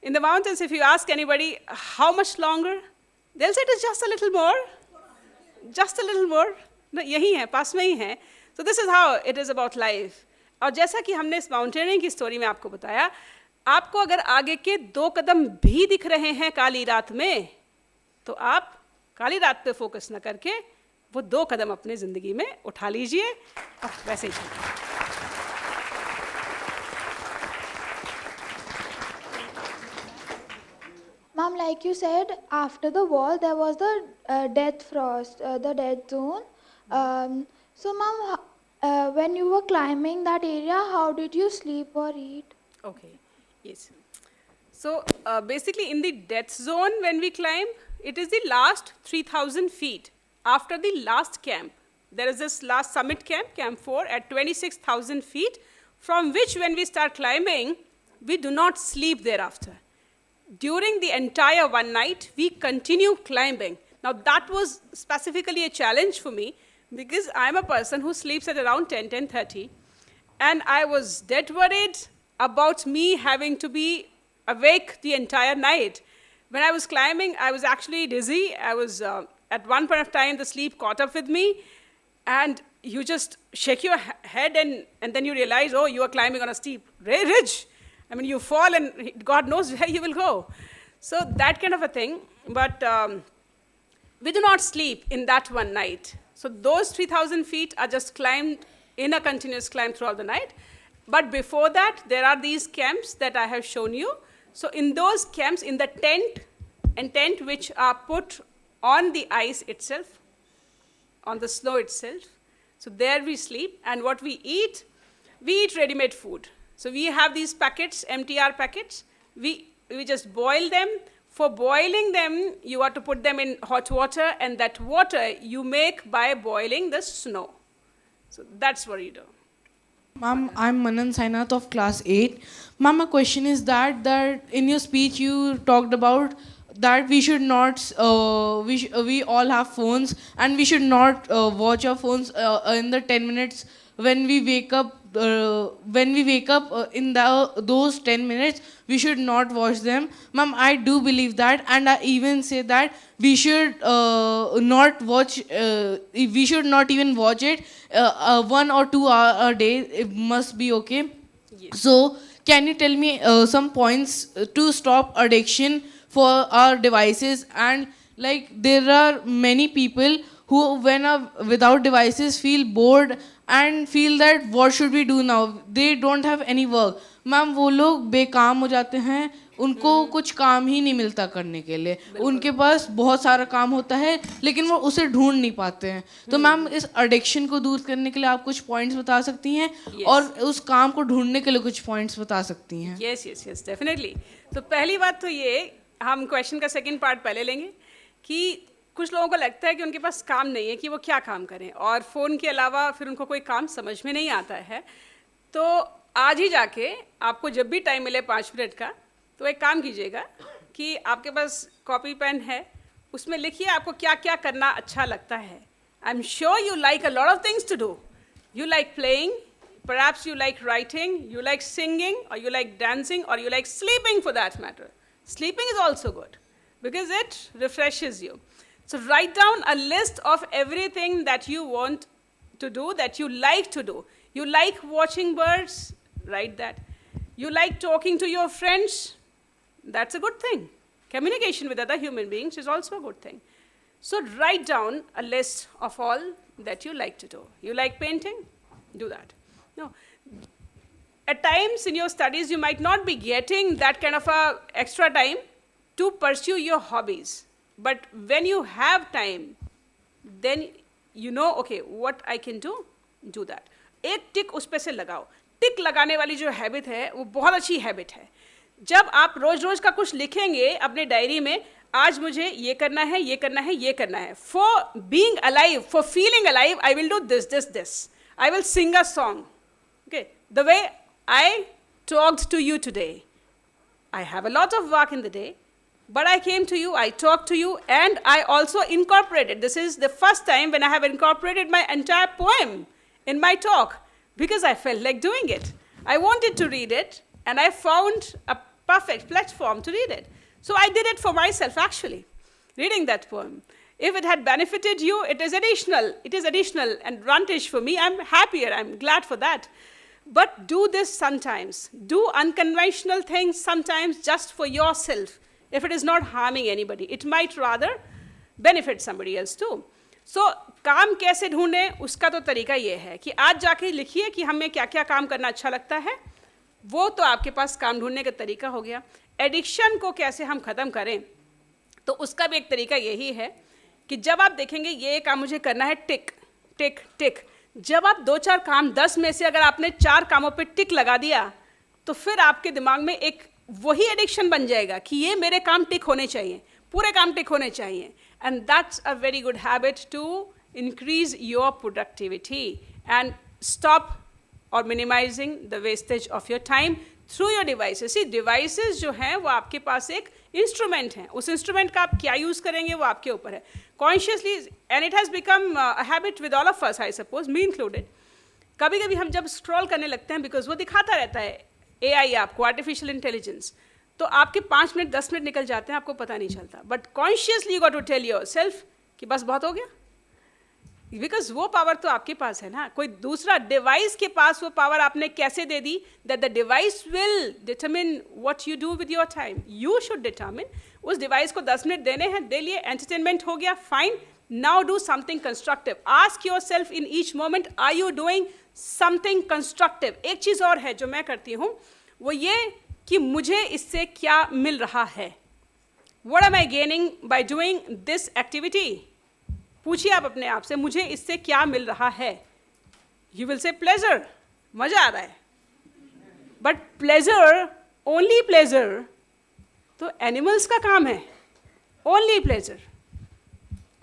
In the mountains, if you ask anybody how much longer, they'll say it is just a little more. Just a little more. No, yahi hai, paas mein hi hai. So this is how it is about life. और जैसा कि हमने इस mountaineering की story में आपको बताया, आपको अगर आगे के 2 कदम भी दिख रहे हैं काली रात में, तो आप काली रात पे फोकस न करके वो 2 कदम अपने ज़िंदगी में उठा लीजिए और वैसे ही चलिए. Ma'am, like you said, after the wall there was the death frost, the death zone. So, ma'am, when you were climbing that area, how did you sleep or eat? Okay, yes. So basically in the death zone when we climb, it is the last 3,000 feet after the last camp. There is this last summit camp, Camp 4, at 26,000 feet, from which when we start climbing, we do not sleep thereafter. During the entire one night, we continue climbing. Now that was specifically a challenge for me because I'm a person who sleeps at around 10:30, and I was dead worried about me having to be awake the entire night. When I was climbing, I was actually dizzy. I was, at one point of time, the sleep caught up with me, and you just shake your head, and then you realize, oh, you are climbing on a steep ridge. I mean, you fall, and God knows where you will go. So that kind of a thing. But we do not sleep in that one night. So those 3,000 feet are just climbed in a continuous climb throughout the night. But before that, there are these camps that I have shown you. So in those camps, in the tent which are put on the ice itself, on the snow itself. So there we sleep, and what we eat ready-made food. So we have these packets, MTR packets. We just boil them. For boiling them, you have to put them in hot water, and that water you make by boiling the snow. So that's what you do. Ma'am, I'm Manan Sainath of class 8. Ma'am, my question is that in your speech you talked about that we should not, we all have phones, and we should not watch our phones in the 10 minutes when we wake up. In those 10 minutes, we should not watch them. Ma'am, I do believe that, and I even say that we should not watch. We should not even watch it 1 or 2 hours a day. It must be okay. Yes. So, can you tell me some points to stop addiction for our devices? And like there are many people who, when without devices, feel bored and feel that what should we do now? They don't have any work. Ma'am वो लोग बेकाम हो जाते हैं, उनको कुछ काम ही नहीं मिलता करने के लिए. उनके पास बहुत सारा काम होता है लेकिन वो उसे ढूंढ नहीं पाते हैं. तो मैम इस एडिक्शन को दूर करने के लिए आप कुछ पॉइंट्स बता सकती हैं? Yes. और उस काम को ढूंढने के लिए कुछ पॉइंट्स बता सकती हैं? Yes definitely. तो पहली बात तो ये, हम क्वेश्चन का सेकंड पार्ट पहले लेंगे कि कुछ लोगों को लगता है कि उनके पास काम नहीं है कि वो क्या काम करें, और फ़ोन के अलावा फिर उनको कोई काम समझ में नहीं आता है. तो आज ही जाके आपको जब भी टाइम मिले 5 मिनट का, तो एक काम कीजिएगा कि आपके पास कॉपी पेन है, उसमें लिखिए आपको क्या क्या करना अच्छा लगता है. I am sure you like a lot of things to do. You like playing, perhaps you like writing, you like singing, or you like dancing, or you like sleeping for that matter. Sleeping is also good because it refreshes you. So write down a list of everything that you want to do that you like to do. You like watching birds, write that. You like talking to your friends, that's a good thing. Communication with other human beings is also a good thing. So write down a list of all that you like to do. You like painting? Do that. No. At times in your studies, you might not be getting that kind of a extra time to pursue your hobbies. But when you have time, then you know, okay, what I can do that. एक टिक उस पे से लगाओ. टिक लगाने वाली जो habit है वो बहुत अच्छी हैबिट है. जब आप रोज रोज का कुछ लिखेंगे अपने डायरी में, आज मुझे ये करना है, ये करना है, ये करना है. For being alive, for feeling alive, I will do this this this. I will sing a song. Okay, the way I talked to you today, I have a lot of work in the day, but I came to you, I talked to you, and I also incorporated. This is the first time when I have incorporated my entire poem in my talk because I felt like doing it. I wanted to read it, and I found a perfect platform to read it. So I did it for myself, actually, reading that poem. If it had benefited you, it is additional advantage for me. I'm happier, I'm glad for that. But do this sometimes. Do unconventional things sometimes just for yourself. If it is not harming anybody, it might rather benefit somebody else too. So, काम कैसे ढूंढें, उसका तो तरीका ये है कि आज जाके लिखिए कि हमें क्या क्या काम करना अच्छा लगता है. वो तो आपके पास काम ढूंढने का तरीका हो गया. एडिक्शन को कैसे हम ख़त्म करें, तो उसका भी एक तरीका यही है कि जब आप देखेंगे ये काम मुझे करना है, टिक टिक टिक. जब आप 2-4 काम 10 में से अगर आपने 4 कामों पे टिक लगा दिया, तो फिर आपके दिमाग में एक वही एडिक्शन बन जाएगा कि ये मेरे काम टिक होने चाहिए, पूरे काम टिक होने चाहिए. And that's a very good habit to increase your productivity and stop और minimising the wastage of your time through your devices. See devices जो हैं वो आपके पास एक इंस्ट्रूमेंट हैं. उस इंस्ट्रूमेंट का आप क्या यूज़ करेंगे वो आपके ऊपर है. Consciously, and it has become a habit with all of us, I suppose, me included. कभी कभी हम जब स्क्रॉल करने लगते हैं, बिकॉज वो दिखाता रहता है AI आपको, आर्टिफिशियल इंटेलिजेंस, तो आपके 5 मिनट 10 मिनट निकल जाते हैं, आपको पता नहीं चलता. But consciously you got to tell yourself कि बस बहुत हो गया, बिकॉज वो पावर तो आपके पास है ना. कोई दूसरा डिवाइस के पास वो पावर आपने कैसे दे दी, that the device will determine what you do with your time. You should determine. उस डिवाइस को 10 मिनट देने हैं, दे लिए, एंटरटेनमेंट हो गया, fine. Now do something constructive. Ask yourself in each moment, are you doing something constructive. एक चीज़ और है जो मैं करती हूँ, वो ये कि मुझे इससे क्या मिल रहा है. What am I gaining by doing this activity. पूछिए आप अपने आप से, मुझे इससे क्या मिल रहा है. यू विल से प्लेजर, मजा आ रहा है. बट प्लेजर, ओनली प्लेजर तो एनिमल्स का काम है. Only pleasure.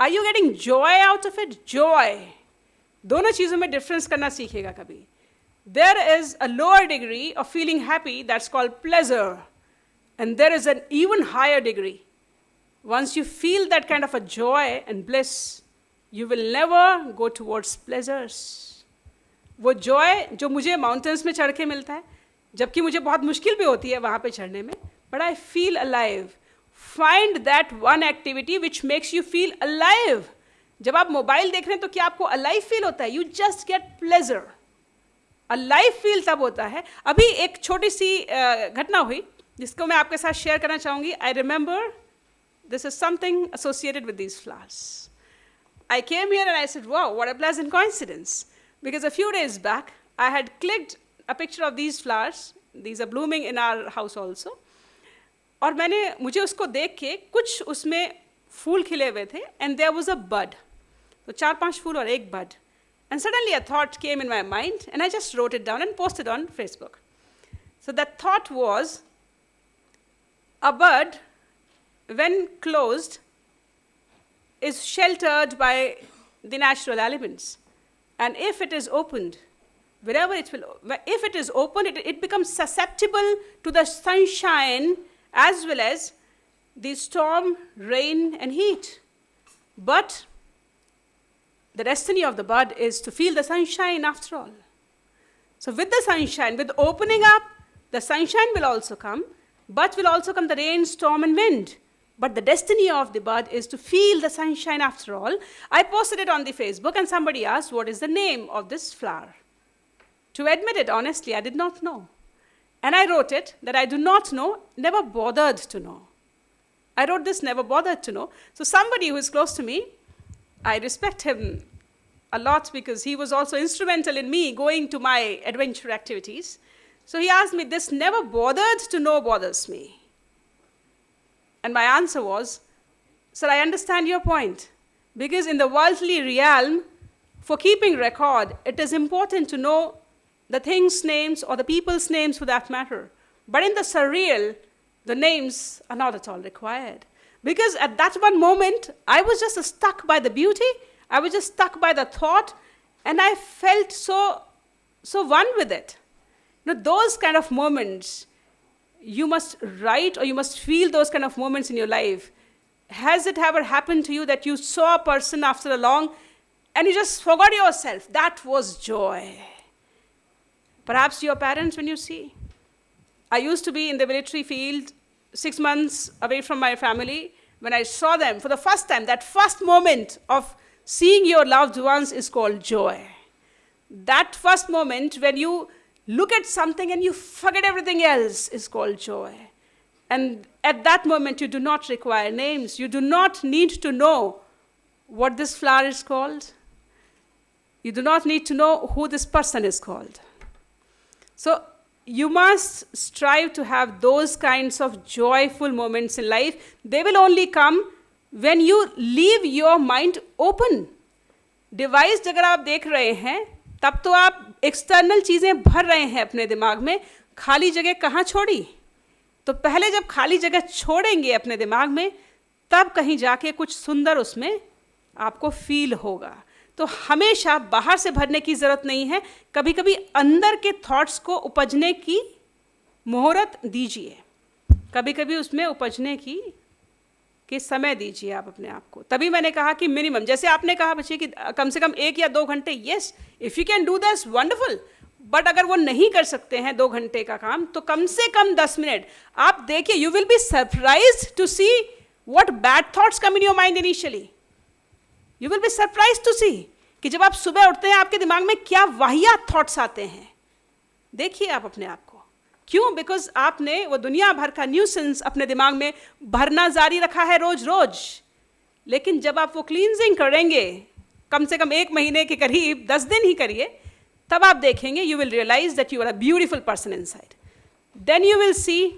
Are you getting joy out of it? Joy. दोनों चीज़ों में डिफरेंस करना सीखेगा कभी. There is a lower degree of feeling happy that's called pleasure, and there is an even higher degree. Once you feel that kind of a joy and bliss, you will never go towards pleasures. वो joy जो मुझे mountains में चढ़ के मिलता है, जबकि मुझे बहुत मुश्किल भी होती है वहाँ पे चढ़ने में, but I feel alive. Find that one activity which makes you feel alive. जब आप मोबाइल देख रहे हैं तो क्या आपको alive feel होता है? You just get pleasure. Life feel तब होता है. अभी एक छोटी सी घटना हुई जिसको मैं आपके साथ शेयर करना चाहूँगी. I remember this is something associated with these flowers. I came here and I said, wow, what a pleasant coincidence, because a few days back I had clicked a picture of these flowers. These are blooming in our house also. और मुझे उसको देख के, कुछ उसमें फूल खिले हुए थे एंड देयर वाज अ बड. तो 4-5 फूल और एक बड. And suddenly a thought came in my mind, and I just wrote it down and posted on Facebook. So that thought was, a bud, when closed, is sheltered by the natural elements. And if it is opened, if it is opened, it becomes susceptible to the sunshine as well as the storm, rain, and heat. But the destiny of the bud is to feel the sunshine after all. So with the sunshine, with opening up, the sunshine will also come, but will also come the rain, storm, and wind. But the destiny of the bird is to feel the sunshine after all. I posted it on the Facebook and somebody asked, what is the name of this flower? To admit it, honestly, I did not know. And I wrote it that I do not know, never bothered to know. I wrote this, never bothered to know. So somebody who is close to me, I respect him a lot because he was also instrumental in me going to my adventure activities. So he asked me, this never bothered to know bothers me. And my answer was, sir, I understand your point. Because in the worldly realm, for keeping record, it is important to know the things' names or the people's names for that matter. But in the surreal, the names are not at all required. Because at that one moment, I was just stuck by the beauty, I was just stuck by the thought, and I felt so one with it. You know, those kind of moments, you must write or you must feel those kind of moments in your life. Has it ever happened to you that you saw a person after a long and you just forgot yourself? That was joy. Perhaps your parents when you see. I used to be in the military field 6 months away from my family. When I saw them for the first time, that first moment of seeing your loved ones is called joy. That first moment when you look at something and you forget everything else is called joy. And at that moment, you do not require names. You do not need to know what this flower is called. You do not need to know who this person is called. So you must strive to have those kinds of joyful moments in life. They will only come when you leave your mind open. Device अगर आप देख रहे हैं, तब तो आप external चीज़ें भर रहे हैं अपने दिमाग में, खाली जगह कहाँ छोड़ी? तो पहले जब खाली जगह छोड़ेंगे अपने दिमाग में, तब कहीं जाके कुछ सुंदर उसमें आपको फील होगा. तो हमेशा बाहर से भरने की ज़रूरत नहीं है, कभी कभी अंदर के थॉट्स को उपजने की मुहूर्त दीजिए, कभी कभी उसमें उपजने की समय दीजिए आप अपने आप को. तभी मैंने कहा कि मिनिमम, जैसे आपने कहा बच्चे कि कम से कम 1 या 2 घंटे, yes, if you can do that's wonderful. But अगर वो नहीं कर सकते हैं 2 घंटे का काम, तो कम से कम 10 मिनट आप देखिए. You will be surprised to see what bad thoughts come in your mind initially. You will be surprised to see कि जब आप सुबह उठते हैं आपके दिमाग में क्या वाहियात थॉट्स आते हैं. देखिए आप अपने आप को. क्यों? बिकॉज आपने वो दुनिया भर का न्यूसेंस अपने दिमाग में भरना जारी रखा है रोज रोज. लेकिन जब आप वो क्लींजिंग करेंगे, कम से कम 1 महीने के करीब 10 दिन ही करिए, तब आप देखेंगे you will realise that you are a beautiful person inside. Then you will see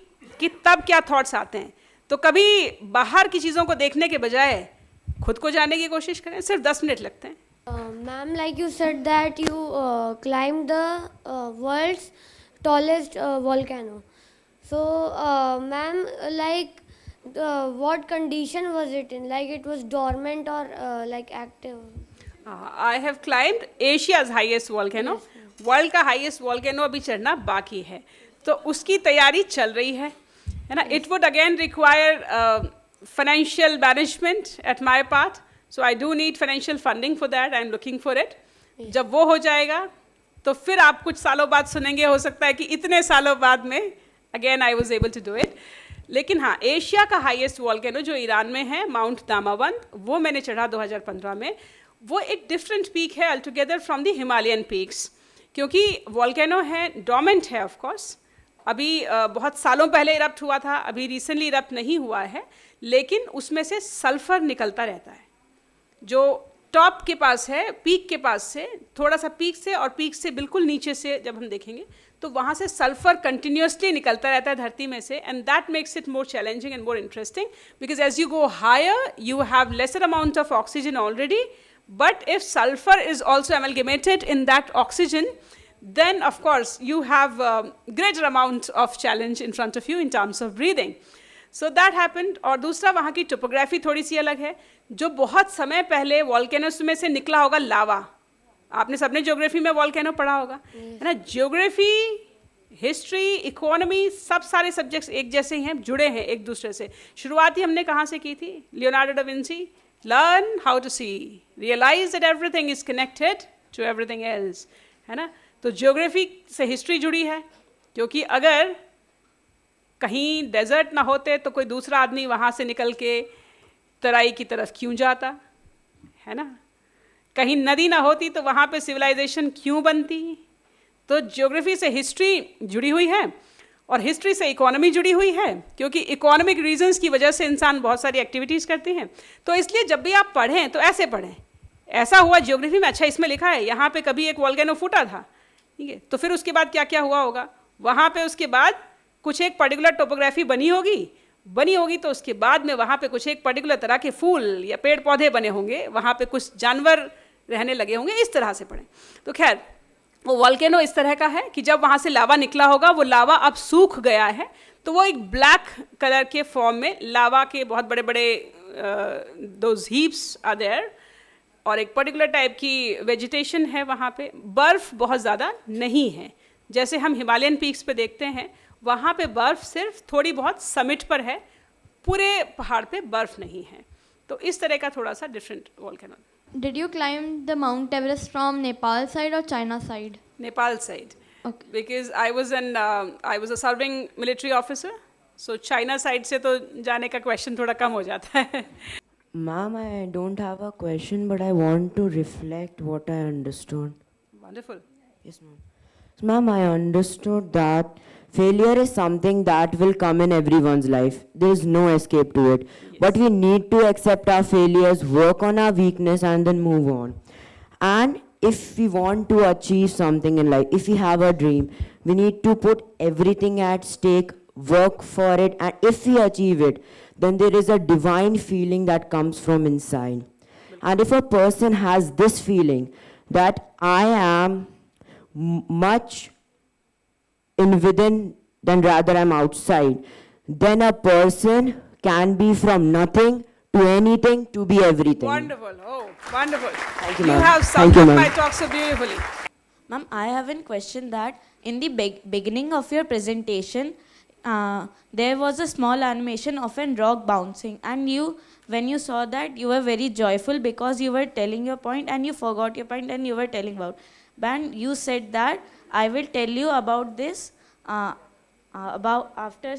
कि तब क्या थॉट्स आते हैं. तो कभी बाहर की चीज़ों को देखने के बजाय खुद को जानने की कोशिश करें. सिर्फ 10 मिनट लगते हैं. Ma'am, like you said that you climbed the world's tallest volcano. So, ma'am, like what condition was it in? Like it was dormant or like active? I have climbed Asia's highest volcano. World का highest volcano अभी चढ़ना बाकी है, तो उसकी तैयारी चल रही है ना. It would again require financial management at my part. So I do need financial funding for that. I'm looking for it. जब वो हो जाएगा तो फिर आप कुछ सालों बाद सुनेंगे, हो सकता है कि इतने सालों बाद में again I was able to do it. लेकिन हाँ, एशिया का हाईएस्ट वॉल्केनो जो ईरान में है, माउंट दामावंत, वो मैंने चढ़ा 2015 में. वो एक डिफरेंट पीक है altogether from the Himalayan peaks, क्योंकि वॉल्केनो है, डोमेंट है ऑफ कोर्स. अभी बहुत सालों पहले इरप्ट हुआ था, अभी रिसेंटली इरप्ट नहीं हुआ है, लेकिन उसमें से सल्फर निकलता रहता है. जो टॉप के पास है, पीक के पास से, थोड़ा सा पीक से और पीक से बिल्कुल नीचे से जब हम देखेंगे तो वहाँ से सल्फर कंटिन्यूसली निकलता रहता है धरती में से. And that makes it more challenging and more interesting, because as you go higher you have lesser amount of oxygen already, but if sulfur is also amalgamated in that oxygen, then of course you have a greater amount of challenge in front of you in terms of breathing. So that happened. और दूसरा, वहाँ की topography थोड़ी सी अलग है. जो बहुत समय पहले वॉल्केनोस में से निकला होगा लावा, आपने सबने ज्योग्राफी में वॉल्केनो पढ़ा होगा, है ना. ज्योग्राफी, हिस्ट्री, इकोनॉमी, सब सारे सब्जेक्ट्स एक जैसे ही हैं, जुड़े हैं एक दूसरे से. शुरुआत ही हमने कहाँ से की थी? Leonardo da Vinci. Learn how to see, realize that everything is connected to everything else, है ना. तो ज्योग्राफी से हिस्ट्री जुड़ी है, क्योंकि अगर कहीं डेजर्ट ना होते तो कोई दूसरा आदमी वहाँ से निकल के तराई की तरफ क्यों जाता, है ना? कहीं नदी ना होती तो वहाँ पे सिविलाइजेशन क्यों बनती? तो ज्योग्राफी से हिस्ट्री जुड़ी हुई है और हिस्ट्री से इकोनॉमी जुड़ी हुई है, क्योंकि इकोनॉमिक रीजंस की वजह से इंसान बहुत सारी एक्टिविटीज़ करते हैं। तो इसलिए जब भी आप पढ़ें तो ऐसे पढ़ें, ऐसा हुआ ज्योग्राफी में, अच्छा इसमें लिखा है यहाँ पे कभी एक वोल्केनो फूटा था, ठीक है, तो फिर उसके बाद क्या क्या हुआ होगा वहाँ पे, उसके बाद कुछ एक पर्टिकुलर टोपोग्राफी बनी होगी तो उसके बाद में वहाँ पे कुछ एक पर्टिकुलर तरह के फूल या पेड़ पौधे बने होंगे, वहाँ पे कुछ जानवर रहने लगे होंगे, इस तरह से पढ़ें। तो खैर वो वोल्केनो इस तरह का है कि जब वहाँ से लावा निकला होगा, वो लावा अब सूख गया है, तो वो एक ब्लैक कलर के फॉर्म में लावा के बहुत बड़े बड़े दोज हीप्स आर देयर, और एक पर्टिकुलर टाइप की वेजिटेशन है वहाँ पे। बर्फ़ बहुत ज़्यादा नहीं है, जैसे हम हिमालयन पीक्स पे देखते हैं, वहाँ पे बर्फ़ सिर्फ थोड़ी बहुत समिट पर है, पूरे पहाड़ पे बर्फ़ नहीं है। तो इस तरह का थोड़ा सा different volcano. Did you climb the Mount Everest from Nepal side or China side? Nepal side. Okay. Because I was a serving military officer, so China side से तो जाने का question थोड़ा कम हो जाता है। Ma'am, I don't have a question, but I want to reflect what I understood. Wonderful. Yes, ma'am. So, ma'am, I understood that failure is something that will come in everyone's life. There is no escape to it. Yes. But we need to accept our failures, work on our weakness, and then move on. And if we want to achieve something in life, if we have a dream, we need to put everything at stake, work for it, and if we achieve it, then there is a divine feeling that comes from inside. And if a person has this feeling that I am much in within than rather I'm outside, then a person can be from nothing to anything to be everything. Wonderful. Oh, wonderful. Thank you, You ma'am. have summed up my talk so beautifully. Ma'am, I have a question that in the beginning of your presentation, there was a small animation of a rock bouncing, and you, when you saw that, you were very joyful because you were telling your point and you forgot your point and you were telling about. And you said that I will tell you about this about after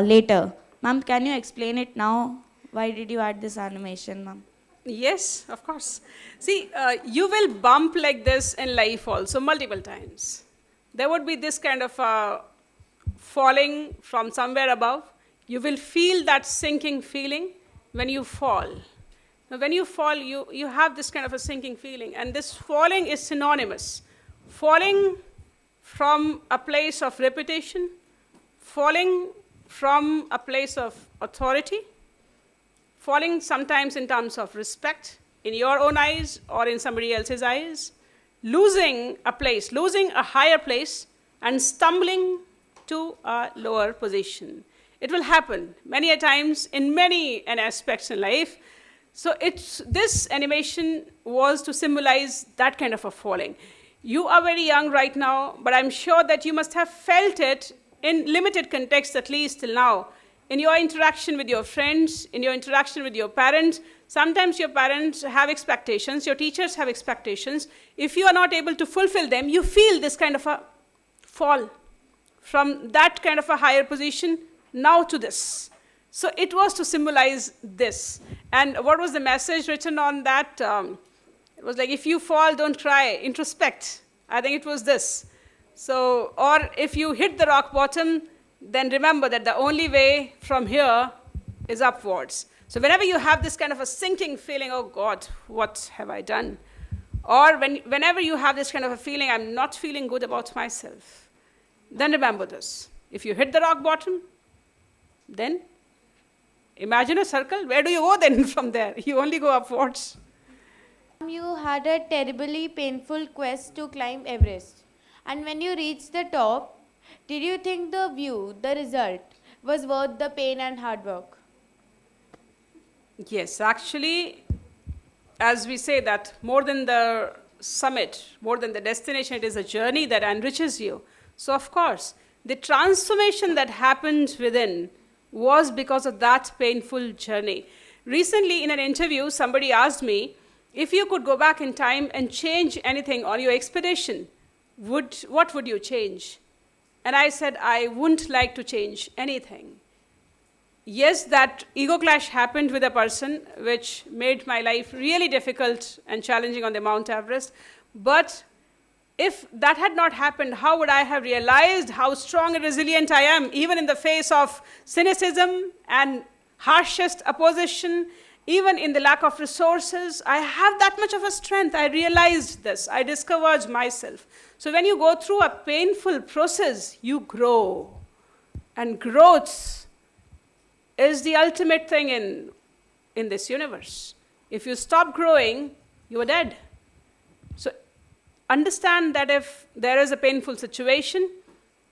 later. Ma'am, can you explain it now? Why did you add this animation, ma'am? Yes, of course. See, you will bump like this in life also multiple times. There would be this kind of falling from somewhere above. You will feel that sinking feeling when you fall. Now, when you fall, you have this kind of a sinking feeling, and this falling is synonymous. Falling from a place of reputation, falling from a place of authority, falling sometimes in terms of respect in your own eyes or in somebody else's eyes, losing a place, losing a higher place, and stumbling to a lower position. It will happen many a times in many aspects in life. So this animation was to symbolize that kind of a falling. You are very young right now, but I'm sure that you must have felt it in limited context, at least till now, in your interaction with your friends, in your interaction with your parents. Sometimes your parents have expectations, your teachers have expectations. If you are not able to fulfill them, you feel this kind of a fall from that kind of a higher position now to this. So it was to symbolize this. And what was the message written on that? It was like, if you fall, don't cry, introspect. I think it was this. So, or if you hit the rock bottom, then remember that the only way from here is upwards. So whenever you have this kind of a sinking feeling, oh God, what have I done? Or whenever you have this kind of a feeling, I'm not feeling good about myself, then remember this. If you hit the rock bottom, then imagine a circle. Where do you go then from there? You only go upwards. You had a terribly painful quest to climb Everest. And when you reached the top, did you think the view, the result, was worth the pain and hard work? Yes, actually, as we say that more than the summit, more than the destination, it is a journey that enriches you. So of course, the transformation that happened within was because of that painful journey. Recently in an interview, somebody asked me, if you could go back in time and change anything on your expedition, what would you change? And I said, I wouldn't like to change anything. Yes, that ego clash happened with a person, which made my life really difficult and challenging on the Mount Everest. But if that had not happened, how would I have realized how strong and resilient I am, even in the face of cynicism and harshest opposition, even in the lack of resources? I have that much of a strength. I realized this. I discovered myself. So when you go through a painful process, you grow. And growth is the ultimate thing in this universe. If you stop growing, you are dead. So understand that if there is a painful situation,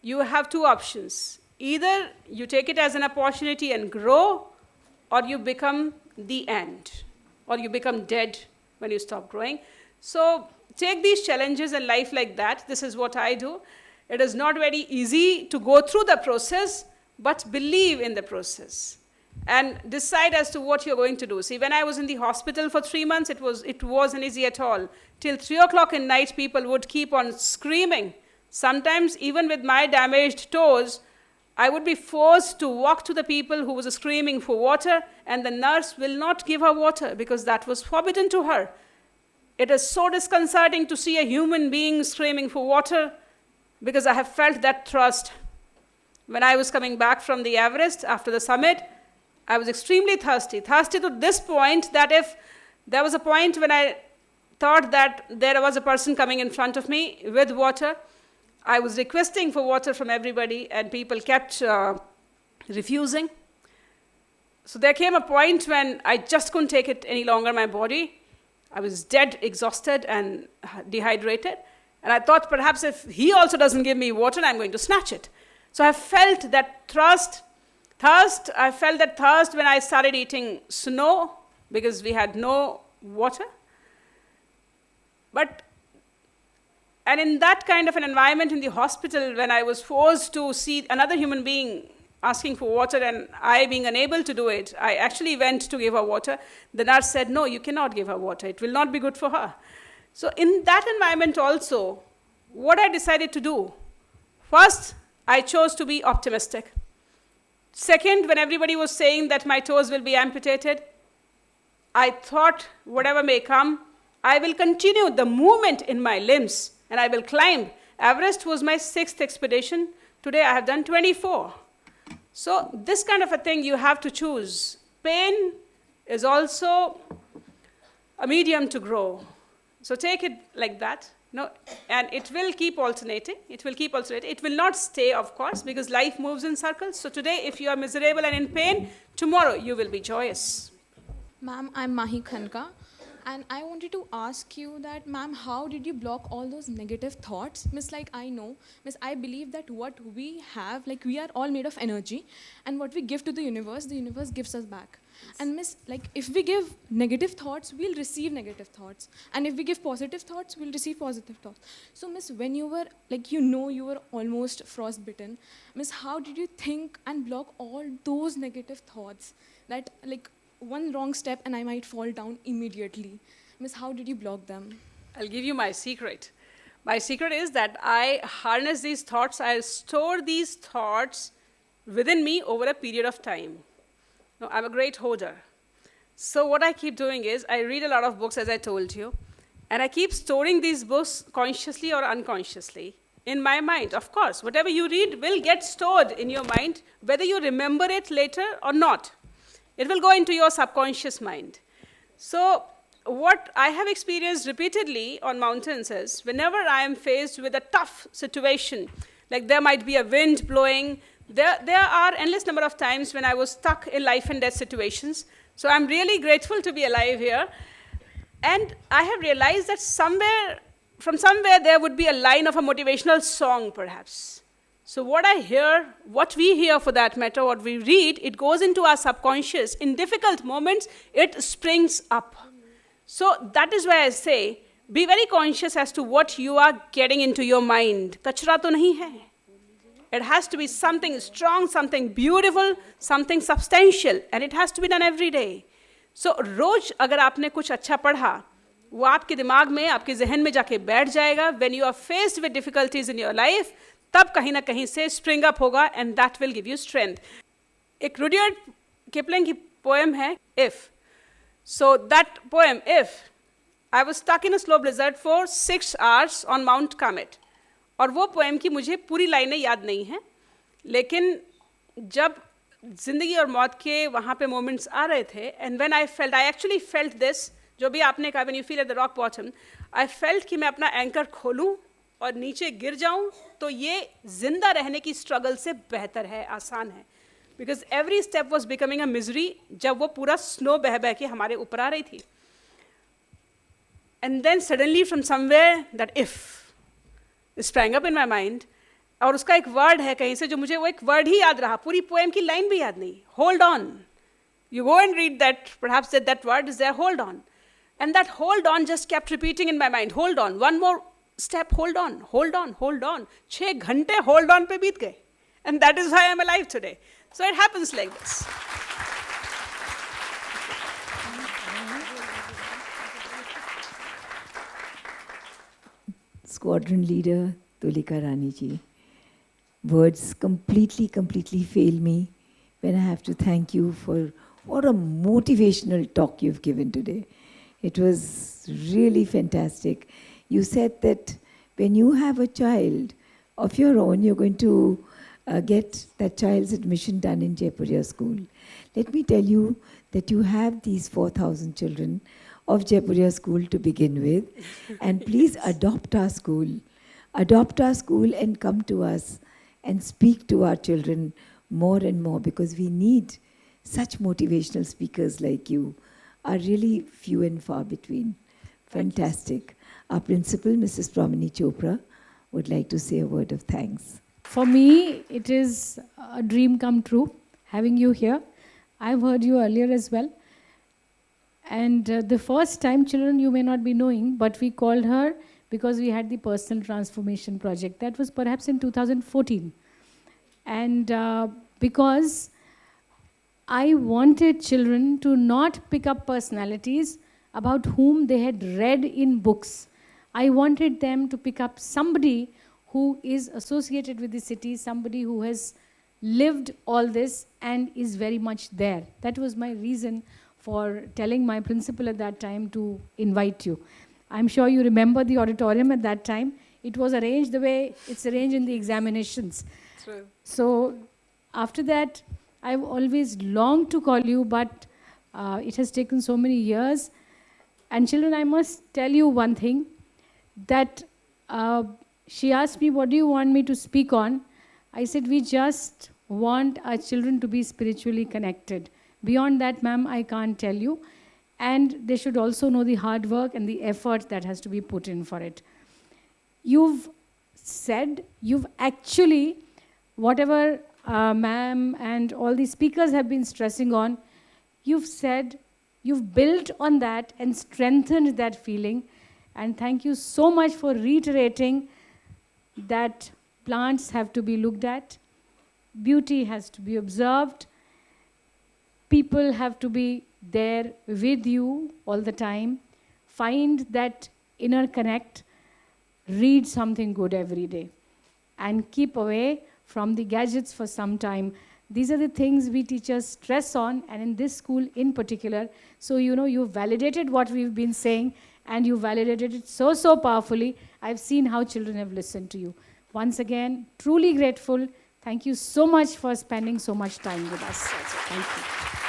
you have two options. Either you take it as an opportunity and grow, or you become the end, or you become dead when you stop growing. So take these challenges in life like that. This is what I do. It is not very easy to go through the process, but believe in the process and decide as to what you're going to do. See, when I was in the hospital for 3 months, it wasn't easy at all. Till 3 o'clock in night, people would keep on screaming. Sometimes, even with my damaged toes, I would be forced to walk to the people who was screaming for water, and the nurse will not give her water because that was forbidden to her. It is so disconcerting to see a human being screaming for water, because I have felt that thrust. When I was coming back from the Everest after the summit, I was extremely thirsty to this point that if there was a point when I thought that there was a person coming in front of me with water, I was requesting for water from everybody, and people kept refusing. So there came a point when I just couldn't take it any longer, my body. I was dead, exhausted, and dehydrated. And I thought perhaps if he also doesn't give me water, I'm going to snatch it. So I felt that thirst. I felt that thirst when I started eating snow, because we had no water. And in that kind of an environment in the hospital, when I was forced to see another human being asking for water and I being unable to do it, I actually went to give her water. The nurse said, no, you cannot give her water. It will not be good for her. So in that environment also, what I decided to do, first, I chose to be optimistic. Second, when everybody was saying that my toes will be amputated, I thought, whatever may come, I will continue the movement in my limbs and I will climb. Everest was my 6th expedition. Today I have done 24. So this kind of a thing you have to choose. Pain is also a medium to grow. So take it like that. No, and it will keep alternating. It will not stay, of course, because life moves in circles. So today, if you are miserable and in pain, tomorrow you will be joyous. Ma'am, I'm Mahi Khanka. And I wanted to ask you that, ma'am, how did you block all those negative thoughts? Miss, like I know, miss, I believe that what we have, like we are all made of energy, and what we give to the universe gives us back. And miss, like if we give negative thoughts, we'll receive negative thoughts. And if we give positive thoughts, we'll receive positive thoughts. So miss, when you were, like you were almost frostbitten, miss, how did you think and block all those negative thoughts that like one wrong step and I might fall down immediately? Miss, how did you block them? I'll give you my secret. My secret is that I harness these thoughts, I store these thoughts within me over a period of time. Now, I'm a great hoarder. So what I keep doing is, I read a lot of books, as I told you, and I keep storing these books consciously or unconsciously in my mind. Of course, whatever you read will get stored in your mind, whether you remember it later or not. It will go into your subconscious mind. So what I have experienced repeatedly on mountains is, whenever I am faced with a tough situation, like there might be a wind blowing, there are endless number of times when I was stuck in life and death situations. So I'm really grateful to be alive here. And I have realized that from somewhere there would be a line of a motivational song, perhaps. So what we hear for that matter, what we read, it goes into our subconscious. In difficult moments, it springs up. So that is why I say, be very conscious as to what you are getting into your mind. Kachra to nahi hai. It has to be something strong, something beautiful, something substantial, and it has to be done every day. So रोज अगर आपने कुछ अच्छा पढ़ा, वो आपके दिमाग में, आपके जहन में जाके बैठ जाएगा. When you are faced with difficulties in your life, तब कहीं ना कहीं से स्प्रिंग अप होगा and that will give you strength. एक रुडियर्ड किपलिंग की पोएम है If. So that poem If, I was stuck in a slow blizzard for 6 hours on Mount Kamet. और वो पोएम की मुझे पूरी लाइनें याद नहीं हैं, लेकिन जब जिंदगी और मौत के वहाँ पे मोमेंट्स आ रहे थे, and when I actually felt this, जो भी आपने कहा when you feel at the rock bottom, I felt कि मैं अपना एंकर खोलूं और नीचे गिर जाऊं, तो ये जिंदा रहने की स्ट्रगल से बेहतर है, आसान है. Because every step was becoming a misery जब वो पूरा स्नो बह बह के हमारे ऊपर आ रही थी. And then suddenly from somewhere that If sprang up in my mind, और उसका एक वर्ड है कहीं से जो मुझे वो एक वर्ड ही याद रहा, पूरी पोएम की लाइन भी याद नहीं. Hold on. You go and read that, perhaps that word is there, hold on. And that hold on just kept repeating in my mind, hold on, one more step, hold on, hold on, hold on. 6 घंटे hold on पे बीत गए. And that is why I'm alive today. So it happens like this. Squadron leader Toolika Rani ji. Words completely fail me when I have to thank you for what a motivational talk you've given today. It was really fantastic. You said that when you have a child of your own, you're going to get that child's admission done in Jaipuria school. Let me tell you that you have these 4,000 children of Jaipuria school to begin with. And please adopt our school. Adopt our school and come to us and speak to our children more and more, because we need such motivational speakers like you. Are really few and far between. Fantastic. Our principal, Mrs. Pramini Chopra, would like to say a word of thanks. For me, it is a dream come true, having you here. I've heard you earlier as well. And the first time, children, you may not be knowing, but we called her because we had the personal transformation project. That was perhaps in 2014. And because I wanted children to not pick up personalities about whom they had read in books. I wanted them to pick up somebody who is associated with the city, somebody who has lived all this and is very much there. That was my reason for telling my principal at that time to invite you. I'm sure you remember the auditorium at that time. It was arranged the way it's arranged in the examinations. True. So after that, I've always longed to call you, but it has taken so many years. And children, I must tell you one thing, that she asked me, what do you want me to speak on? I said, we just want our children to be spiritually connected. Beyond that, ma'am, I can't tell you. And they should also know the hard work and the effort that has to be put in for it. You've said, you've actually, whatever ma'am and all the speakers have been stressing on, you've said, you've built on that and strengthened that feeling. And thank you so much for reiterating that plants have to be looked at, beauty has to be observed, people have to be there with you all the time. Find that inner connect, read something good every day, and keep away from the gadgets for some time. These are the things we teachers stress on, and in this school in particular. So, you know, you validated what we've been saying, and you validated it so, so powerfully. I've seen how children have listened to you. Once again, truly grateful. Thank you so much for spending so much time with us. Thank you.